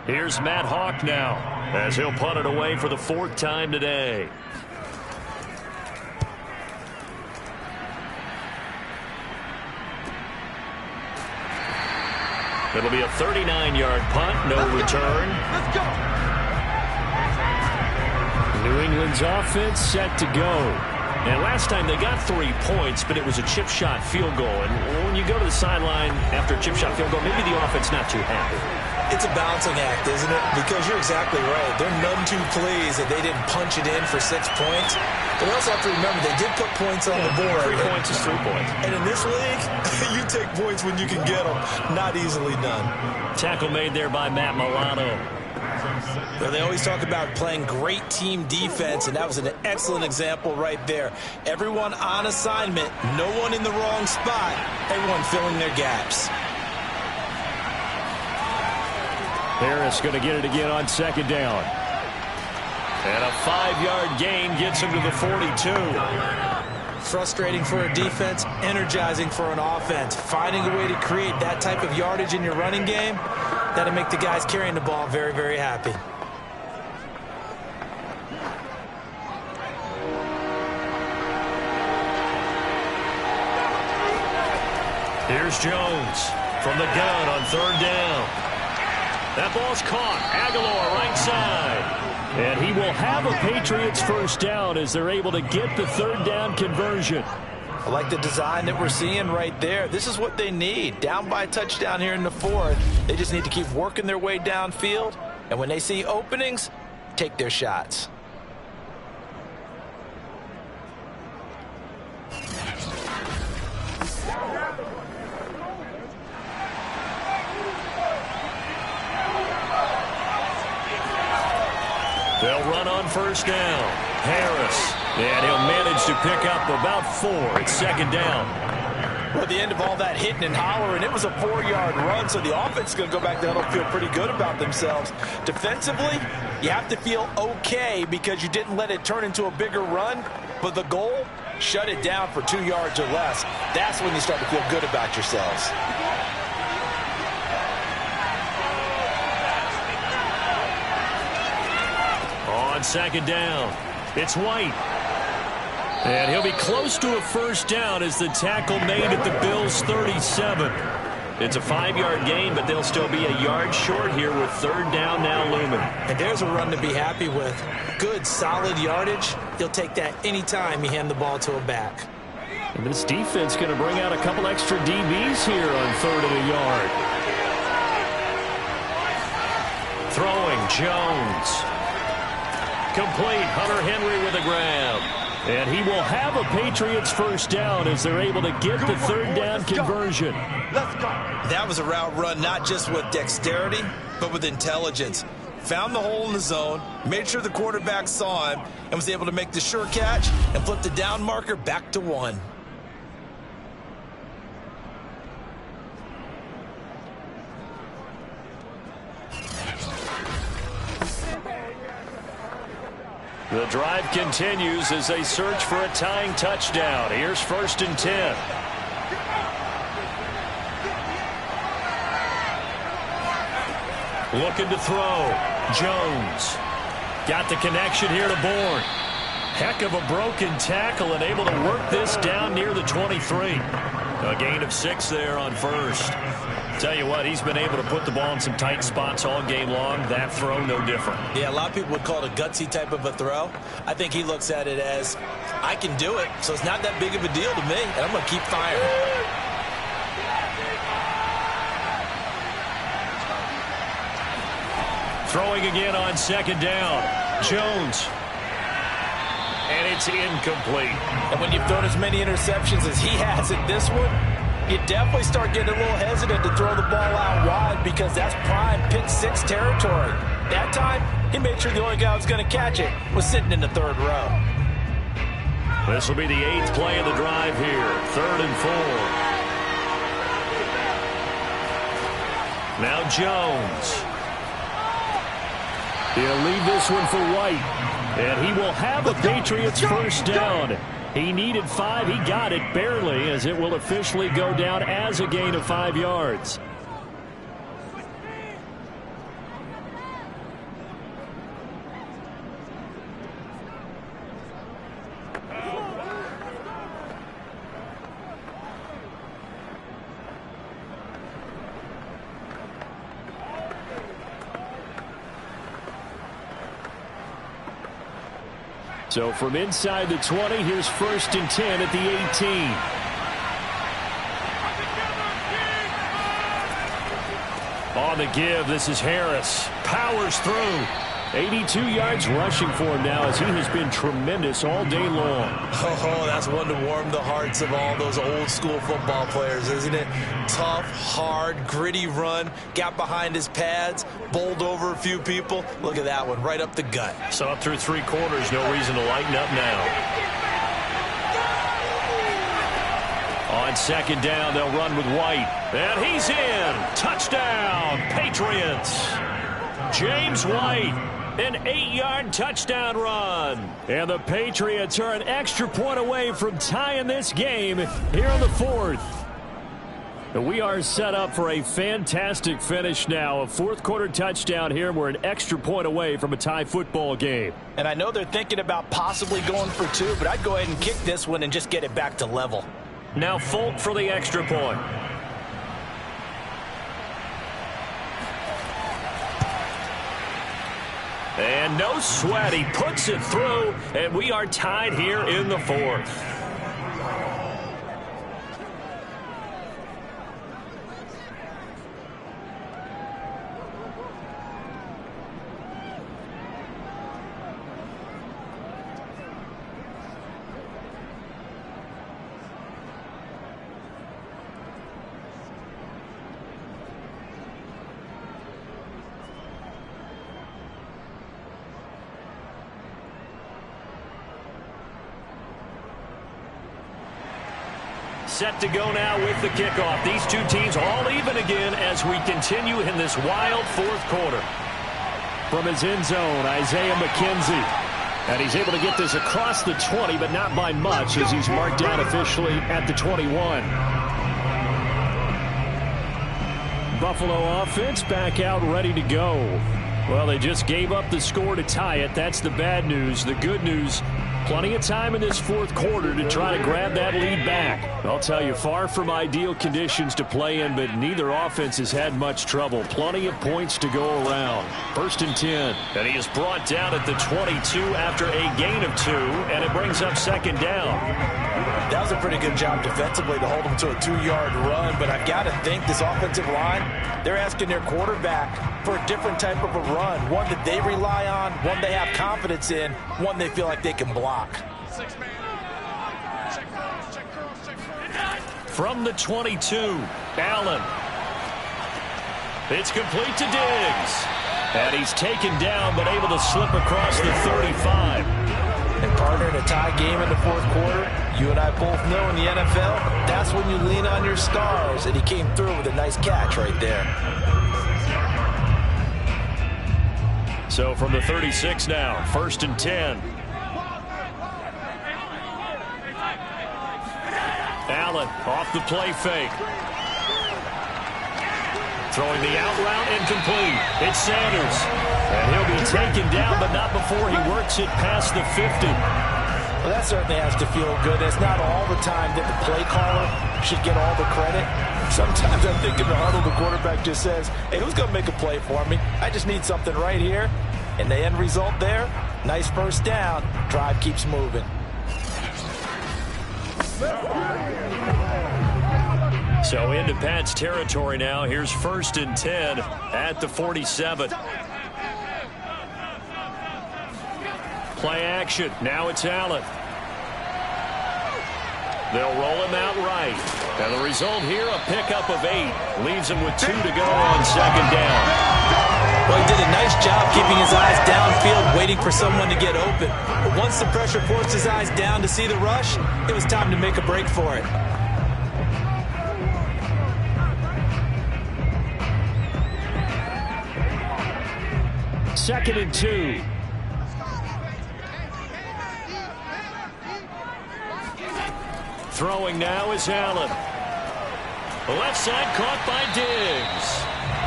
Here's Matt Hawk now as he'll punt it away for the 4th time today. It'll be a 39-yard punt, no return. Let's go. New England's offense set to go. And last time they got 3 points, but it was a chip shot field goal. And when you go to the sideline after a chip shot field goal, maybe the offense not too happy. It's a balancing act, isn't it? Because you're exactly right. They're none too pleased that they didn't punch it in for 6 points. But we also have to remember they did put points on the board. 3 points is 3 points. And in this league, you take points when you can get them. Not easily done. Tackle made there by Matt Milano. Well, they always talk about playing great team defense, and that was an excellent example right there. Everyone on assignment, no one in the wrong spot, everyone filling their gaps. Harris going to get it again on second down. And a 5-yard gain gets him to the 42. Frustrating for a defense, energizing for an offense. Finding a way to create that type of yardage in your running game, that'll make the guys carrying the ball very, very happy. Here's Jones from the gun on third down. That ball's caught. Aguilar right side. And he will have a Patriots first down as they're able to get the third down conversion. I like the design that we're seeing right there. This is what they need. Down by a touchdown here in the fourth. They just need to keep working their way downfield. And when they see openings, take their shots. They'll run on first down. Harris. And he'll manage to pick up about 4 at second down. Well, at the end of all that hitting and hollering, it was a 4-yard run, so the offense is going to go back there and feel pretty good about themselves. Defensively, you have to feel okay because you didn't let it turn into a bigger run, but the goal, shut it down for 2 yards or less. That's when you start to feel good about yourselves. On second down, it's White. And he'll be close to a first down as the tackle made at the Bills' 37. It's a 5-yard gain, but they'll still be a yard short here with third down now looming. And there's a run to be happy with. Good, solid yardage. You'll take that anytime you hand the ball to a back. And this defense going to bring out a couple extra DBs here on third and a yard. Throwing, Jones. Complete. Hunter Henry with a grab. And he will have a Patriots first down as they're able to get the third down conversion. Let's go. That was a route run not just with dexterity, but with intelligence. Found the hole in the zone, made sure the quarterback saw him, and was able to make the sure catch and flip the down marker back to 1. The drive continues as they search for a tying touchdown. Here's 1st and 10. Looking to throw. Jones. Got the connection here to Bourne. Heck of a broken tackle and able to work this down near the 23. A gain of 6 there on first. Tell you what, he's been able to put the ball in some tight spots all game long. That throw, no different. Yeah, a lot of people would call it a gutsy type of a throw. I think he looks at it as, I can do it, so it's not that big of a deal to me, and I'm going to keep firing. Throwing again on second down. Jones. And it's incomplete. And when you've thrown as many interceptions as he has in this one, you definitely start getting a little hesitant to throw the ball out wide because that's prime pick 6 territory. That time, he made sure the only guy who was going to catch it was sitting in the third row. This will be the 8th play of the drive here. 3rd and 4. Now Jones. He'll leave this one for White. And he will have a Patriots first down. He needed 5. He got it barely as it will officially go down as a gain of 5 yards. So from inside the 20, here's 1st and 10 at the 18. On the give, this is Harris. Powers through. 82 yards rushing for him now as he has been tremendous all day long. Oh, that's one to warm the hearts of all those old school football players, isn't it? Tough, hard, gritty run, got behind his pads, bowled over a few people. Look at that one, right up the gut. So up through 3 quarters, no reason to lighten up now. On second down, they'll run with White. And he's in. Touchdown, Patriots. James White, an 8-yard touchdown run. And the Patriots are an extra point away from tying this game here in the 4th. We are set up for a fantastic finish now. A 4th quarter touchdown here. We're an extra point away from a tie football game. And I know they're thinking about possibly going for 2, but I'd go ahead and kick this one and just get it back to level. Now Folk for the extra point. And no sweat, he puts it through, and we are tied here in the 4th. Set to go now with the kickoff. These two teams all even again as we continue in this wild 4th quarter. From his end zone, Isaiah McKenzie. And he's able to get this across the 20, but not by much as he's marked down officially at the 21. Buffalo offense back out ready to go. Well, they just gave up the score to tie it. That's the bad news. The good news, plenty of time in this 4th quarter to try to grab that lead back. I'll tell you, far from ideal conditions to play in, but neither offense has had much trouble. Plenty of points to go around. 1st and 10. And he is brought down at the 22 after a gain of 2, and it brings up 2nd down. That was a pretty good job defensively to hold him to a 2-yard run, but I've got to think this offensive line, they're asking their quarterback for a different type of a run, one that they rely on, one they have confidence in, one they feel like they can block. From the 22, Allen. It's complete to Diggs. And he's taken down but able to slip across the 35. And partner, in a tie game in the 4th quarter, you and I both know in the NFL, that's when you lean on your stars. And he came through with a nice catch right there. So from the 36 now, 1st and 10. Allen off the play fake. Throwing the out route incomplete. It's Sanders. And he'll be taken down, but not before he works it past the 50. Well, that certainly has to feel good. It's not all the time that the play caller should get all the credit. Sometimes I'm thinking the huddle, the quarterback just says, hey, who's going to make a play for me? I just need something right here. And the end result there, nice 1st down. Drive keeps moving. So into Pat's territory now. Here's 1st and 10 at the 47. Play action. Now it's Allen. They'll roll him out right. And the result here, a pickup of 8. Leaves him with 2 to go on 2nd down. Well, he did a nice job keeping his eyes downfield, waiting for someone to get open. But once the pressure forced his eyes down to see the rush, it was time to make a break for it. Second and 2. Throwing now is Allen. The left side caught by Diggs.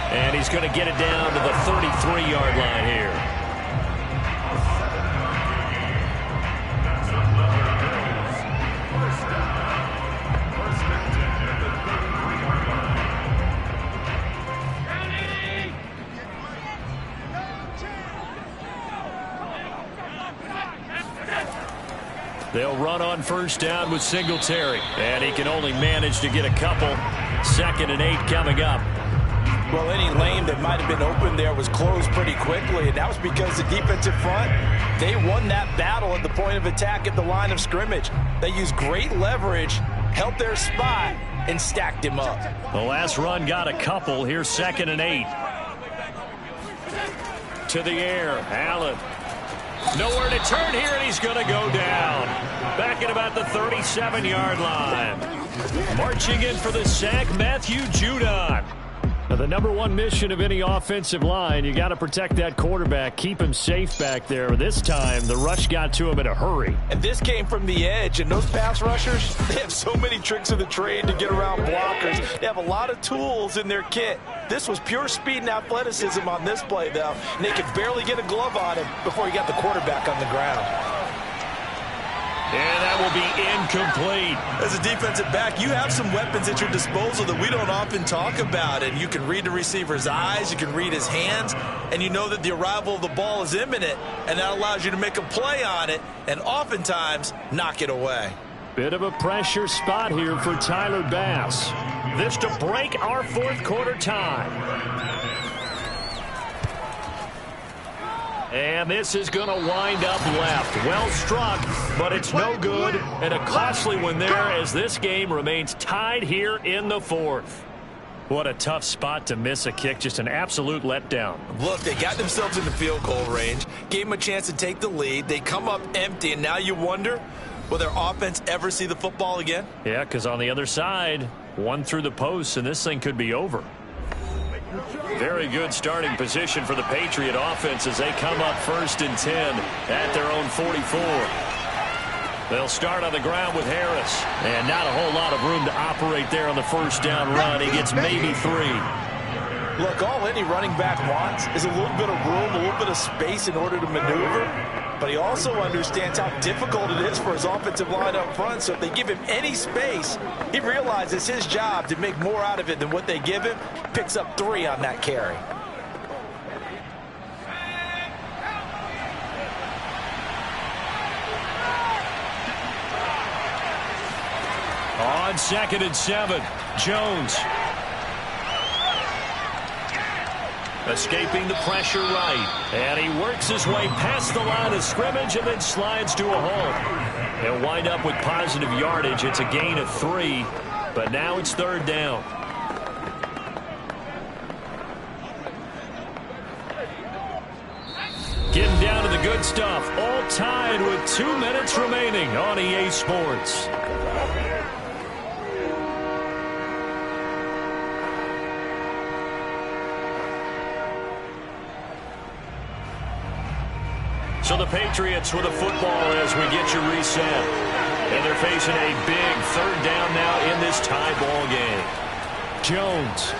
And he's going to get it down to the 33-yard line here. They'll run on 1st down with Singletary. And he can only manage to get a couple. 2nd and 8 coming up. Well, any lane that might have been open there was closed pretty quickly, and that was because the defensive front, they won that battle at the point of attack at the line of scrimmage. They used great leverage, held their spot, and stacked him up. The last run got a couple. Here's 2nd and 8. To the air, Allen. Nowhere to turn here, and he's going to go down. Back at about the 37-yard line. Marching in for the sack, Matthew Judon. Now, the number one mission of any offensive line, you got to protect that quarterback, keep him safe back there. This time, the rush got to him in a hurry. And this came from the edge, and those pass rushers, they have so many tricks of the trade to get around blockers. They have a lot of tools in their kit. This was pure speed and athleticism on this play, though, and they could barely get a glove on him before he got the quarterback on the ground. And that will be incomplete. As a defensive back, you have some weapons at your disposal that we don't often talk about. And you can read the receiver's eyes, you can read his hands, and you know that the arrival of the ball is imminent, and that allows you to make a play on it and oftentimes knock it away. Bit of a pressure spot here for Tyler Bass. This to break our fourth quarter tie. And this is going to wind up left. Well struck, but it's no good. And a costly one there as this game remains tied here in the fourth. What a tough spot to miss a kick. Just an absolute letdown. Look, they got themselves in the field goal range, gave them a chance to take the lead. They come up empty, and now you wonder, will their offense ever see the football again? Yeah, because on the other side, one through the post, and this thing could be over. Very good starting position for the Patriot offense as they come up 1st and 10 at their own 44. They'll start on the ground with Harris. And not a whole lot of room to operate there on the first down run. He gets maybe 3. Look, all any running back wants is a little bit of room, a little bit of space in order to maneuver. But he also understands how difficult it is for his offensive line up front. So if they give him any space, he realizes his job to make more out of it than what they give him. Picks up 3 on that carry. On 2nd and 7, Jones. Escaping the pressure right. And he works his way past the line of scrimmage and then slides to a halt. He'll wind up with positive yardage. It's a gain of 3, but now it's 3rd down. Getting down to the good stuff. All tied with 2 minutes remaining on EA Sports. So the Patriots with a football as we get you reset. And they're facing a big 3rd down now in this tie ball game. Jones.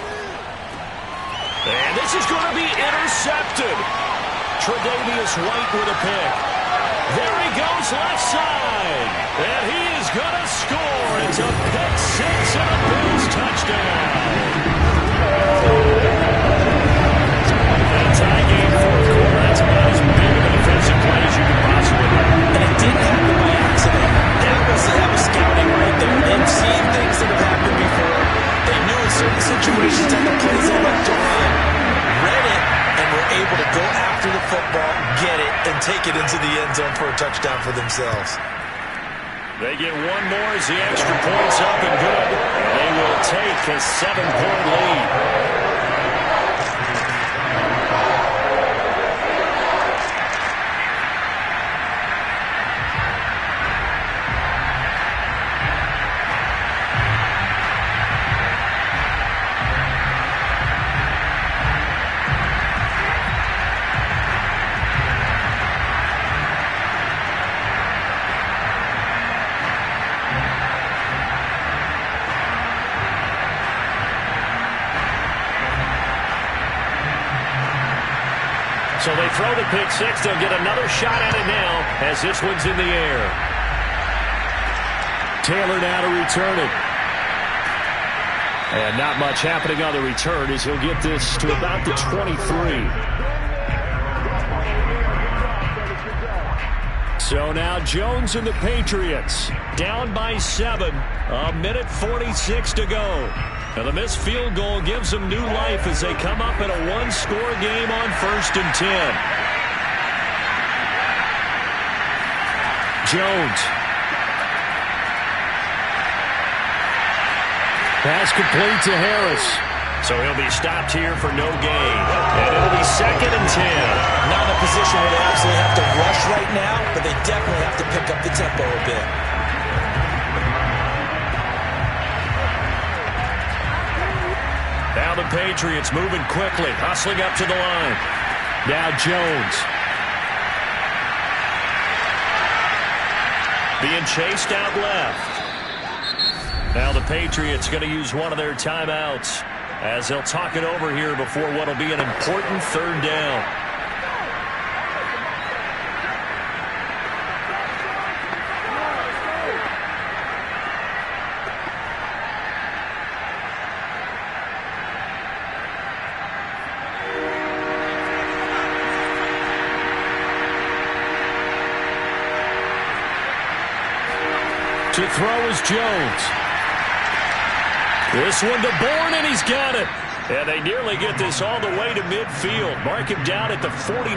And this is going to be intercepted. Tre'Davious White with a pick. There he goes left side. And he is going to score. It's a pick 6 and a Bills touchdown. Tie game, 4th quarter. That's about as big of a defensive play as you could possibly do. And it didn't happen by accident. That was scouting right there. They've seen things that have happened before. They knew in certain situations that the plays they like to run, read it, and were able to go after the football, get it, and take it into the end zone for a touchdown for themselves. They get one more as the extra point's up and good. They will take a 7-point lead. So they throw the pick 6. They'll get another shot at it now as this one's in the air. Taylor now to return it. And not much happening on the return as he'll get this to about the 23. So now Jones and the Patriots down by 7. 1:46 to go. Now the missed field goal gives them new life as they come up in a one-score game on 1st and 10. Jones. Pass complete to Harris. So he'll be stopped here for no gain. And it'll be 2nd and 10. Not in a position where they absolutely have to rush right now, but they definitely have to pick up the tempo a bit. Now the Patriots moving quickly, hustling up to the line. Now Jones. Being chased out left. Now the Patriots going to use one of their timeouts as they'll talk it over here before what will be an important 3rd down. To throw is Jones. This one to Bourne, and he's got it. And they nearly get this all the way to midfield. Mark him down at the 49.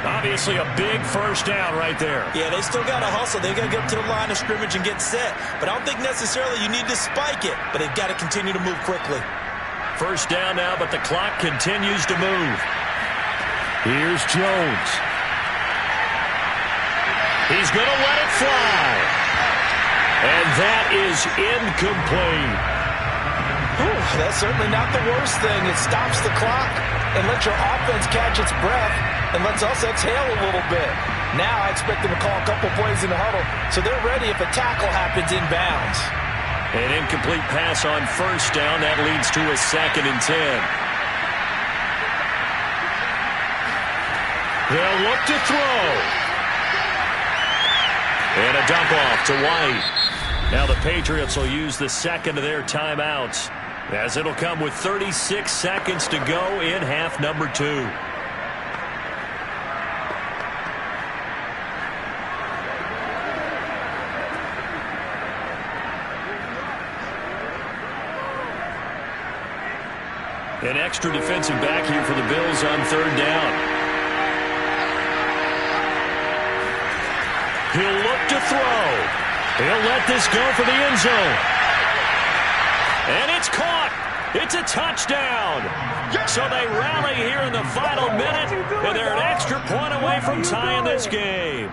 Obviously a big first down right there. Yeah, they still got to hustle. They got to get up to the line of scrimmage and get set. But I don't think necessarily you need to spike it. But they've got to continue to move quickly. First down now, but the clock continues to move. Here's Jones. He's going to let it fly. And that is incomplete. Whew, that's certainly not the worst thing. It stops the clock and lets your offense catch its breath and lets us exhale a little bit. Now I expect them to call a couple plays in the huddle so they're ready if a tackle happens inbounds. An incomplete pass on first down. That leads to a 2nd and 10. They'll look to throw. And a dump off to White. Now the Patriots will use the 2nd of their timeouts as it'll come with 36 seconds to go in half number 2. An extra defensive back here for the Bills on 3rd down. He'll look to throw. He'll let this go for the end zone. And it's caught. It's a touchdown. So they rally here in the final minute, and they're an extra point away from tying this game.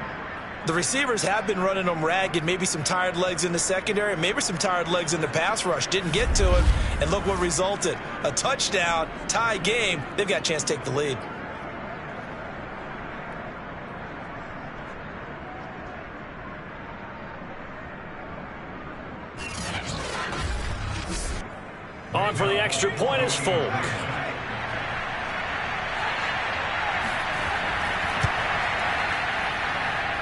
The receivers have been running them ragged. Maybe some tired legs in the secondary, maybe some tired legs in the pass rush. Didn't get to him, and look what resulted. A touchdown, tie game. They've got a chance to take the lead. On for the extra point is Folk.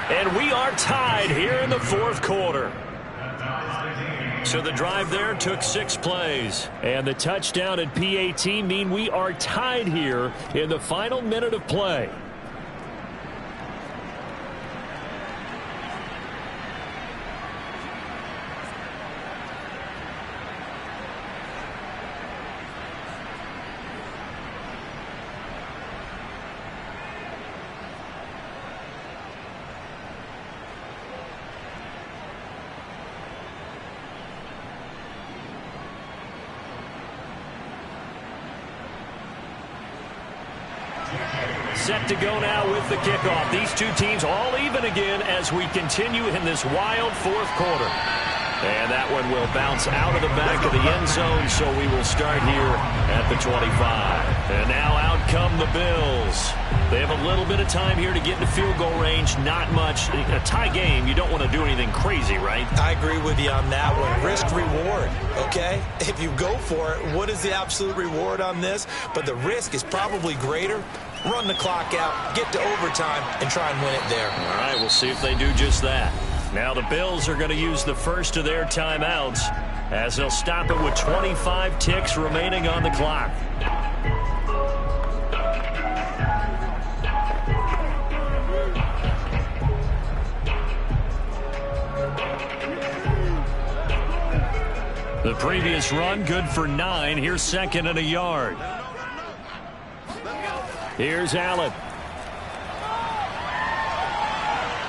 And we are tied here in the 4th quarter. So the drive there took 6 plays. And the touchdown and PAT mean we are tied here in the final minute of play. Set to go now with the kickoff. These two teams all even again as we continue in this wild 4th quarter. And that one will bounce out of the back of the end zone, so we will start here at the 25. And now out come the Bills. They have a little bit of time here to get into field goal range. Not much. A tie game, you don't want to do anything crazy, right? I agree with you on that one. Risk-reward, okay? If you go for it, what is the absolute reward on this? But the risk is probably greater. Run the clock out, get to overtime, and try and win it there. All right, we'll see if they do just that. Now the Bills are going to use the first of their timeouts as they'll stop it with 25 ticks remaining on the clock. The previous run, good for 9. Here's second and a yard. Here's Allen.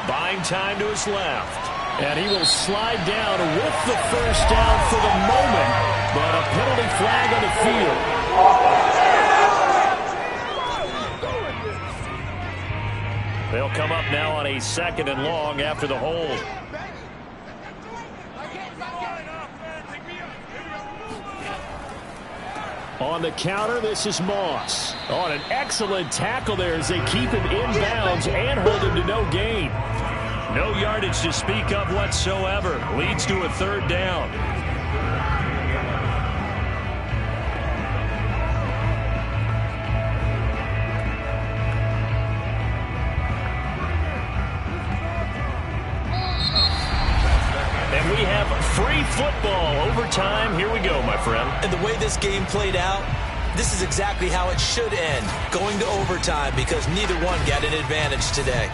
Buying time to his left. And he will slide down with the first down for the moment, but a penalty flag on the field. They'll come up now on a 2nd and long after the hold. On the counter, this is Moss. On an excellent tackle there as they keep him inbounds and hold him to no gain. No yardage to speak of whatsoever. Leads to a 3rd down. And we have free football. Overtime. Here we go, my friend. And the way this game played out, this is exactly how it should end. Going to overtime because neither one got an advantage today.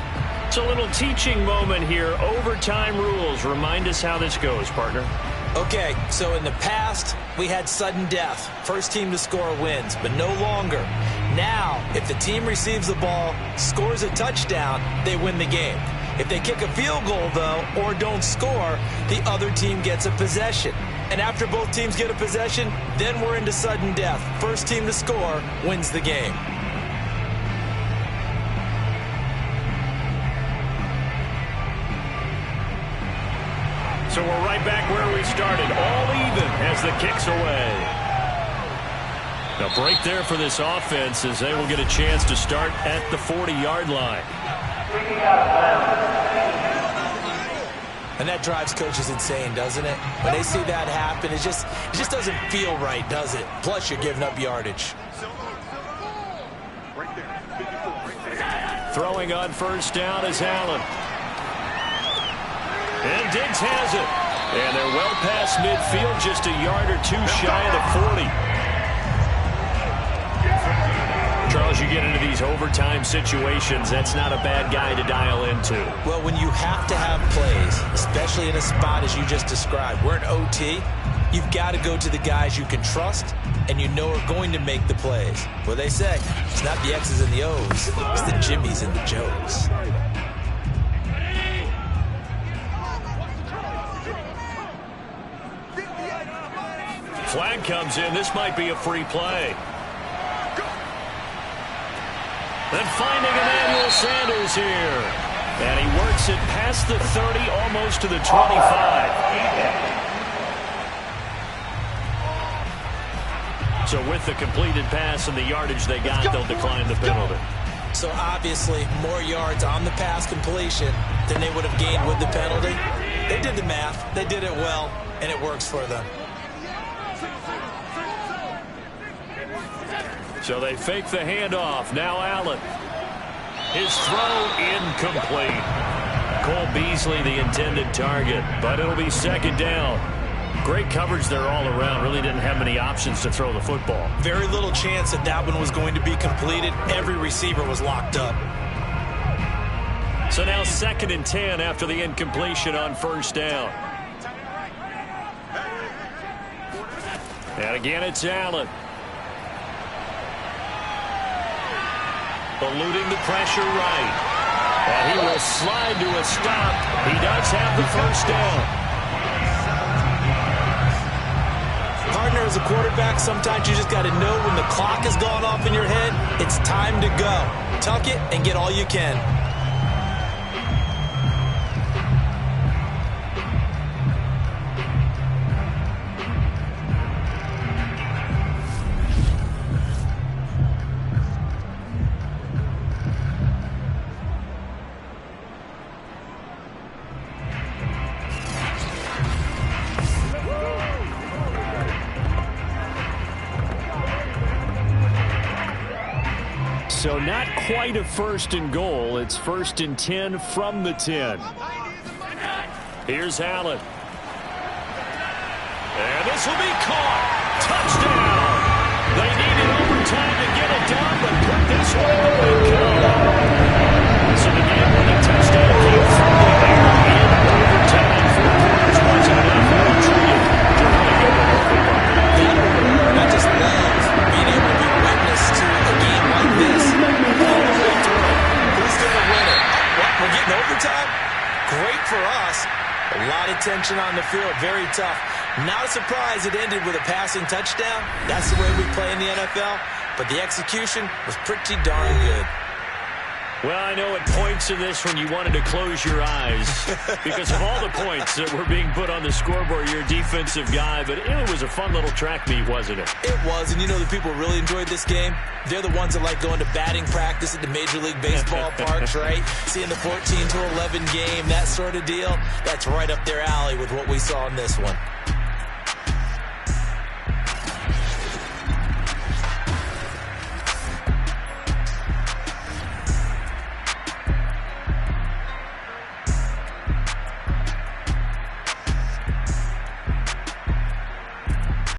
It's a little teaching moment here. Overtime rules. Remind us how this goes, partner. Okay, so in the past, we had sudden death. First team to score wins, but no longer. Now, if the team receives the ball, scores a touchdown, they win the game. If they kick a field goal, though, or don't score, the other team gets a possession. And after both teams get a possession, then we're into sudden death. First team to score wins the game. So we're right back where we started. All even as the kick's away. A break there for this offense as they will get a chance to start at the 40-yard line. And that drives coaches insane, doesn't it? When they see that happen, it just doesn't feel right, does it? Plus, you're giving up yardage. Throwing on first down is Allen. And Diggs has it. And they're well past midfield, just a yard or 2 shy of the 40. Charles, you get into these overtime situations, that's not a bad guy to dial into. Well, when you have to have plays, especially in a spot as you just described, we're in OT, you've got to go to the guys you can trust and you know are going to make the plays. Well, they say, it's not the X's and the O's, it's the Jimmys and the Joes. Flag comes in. This might be a free play. Then finding Emmanuel Sanders here. And he works it past the 30, almost to the 25. So with the completed pass and the yardage they got, they'll decline the penalty. So obviously more yards on the pass completion than they would have gained with the penalty. They did the math. They did it well, and it works for them. So they fake the handoff. Now Allen. His throw incomplete. Cole Beasley the intended target, but it'll be 2nd down. Great coverage there all around. Really didn't have many options to throw the football. Very little chance that that one was going to be completed. Every receiver was locked up. So now 2nd and 10 after the incompletion on first down. And again, it's Allen. Eluding the pressure right. And he will slide to a stop. He does have the first down. Partner, as a quarterback, sometimes you just got to know when the clock has gone off in your head, it's time to go. Tuck it and get all you can. So not quite a 1st and goal. It's 1st and 10 from the 10. Here's Allen. And this will be caught. Touchdown. They needed overtime to get it done, but put this one in the win column. So the game-winning touchdown came from the air in overtime. 4 quarters wasn't enough. They retreated to win it. field, very tough. Not a surprise it ended with a passing touchdown. That's the way we play in the NFL. But the execution was pretty darn good. Well, I know at points in this when you wanted to close your eyes because of all the points that were being put on the scoreboard. You're a defensive guy, but it was a fun little track meet, wasn't it? It was, and you know the people who really enjoyed this game? They're the ones that like going to batting practice at the Major League Baseball parks, right? Seeing the 14-11 game, that sort of deal. That's right up their alley with what we saw in this one.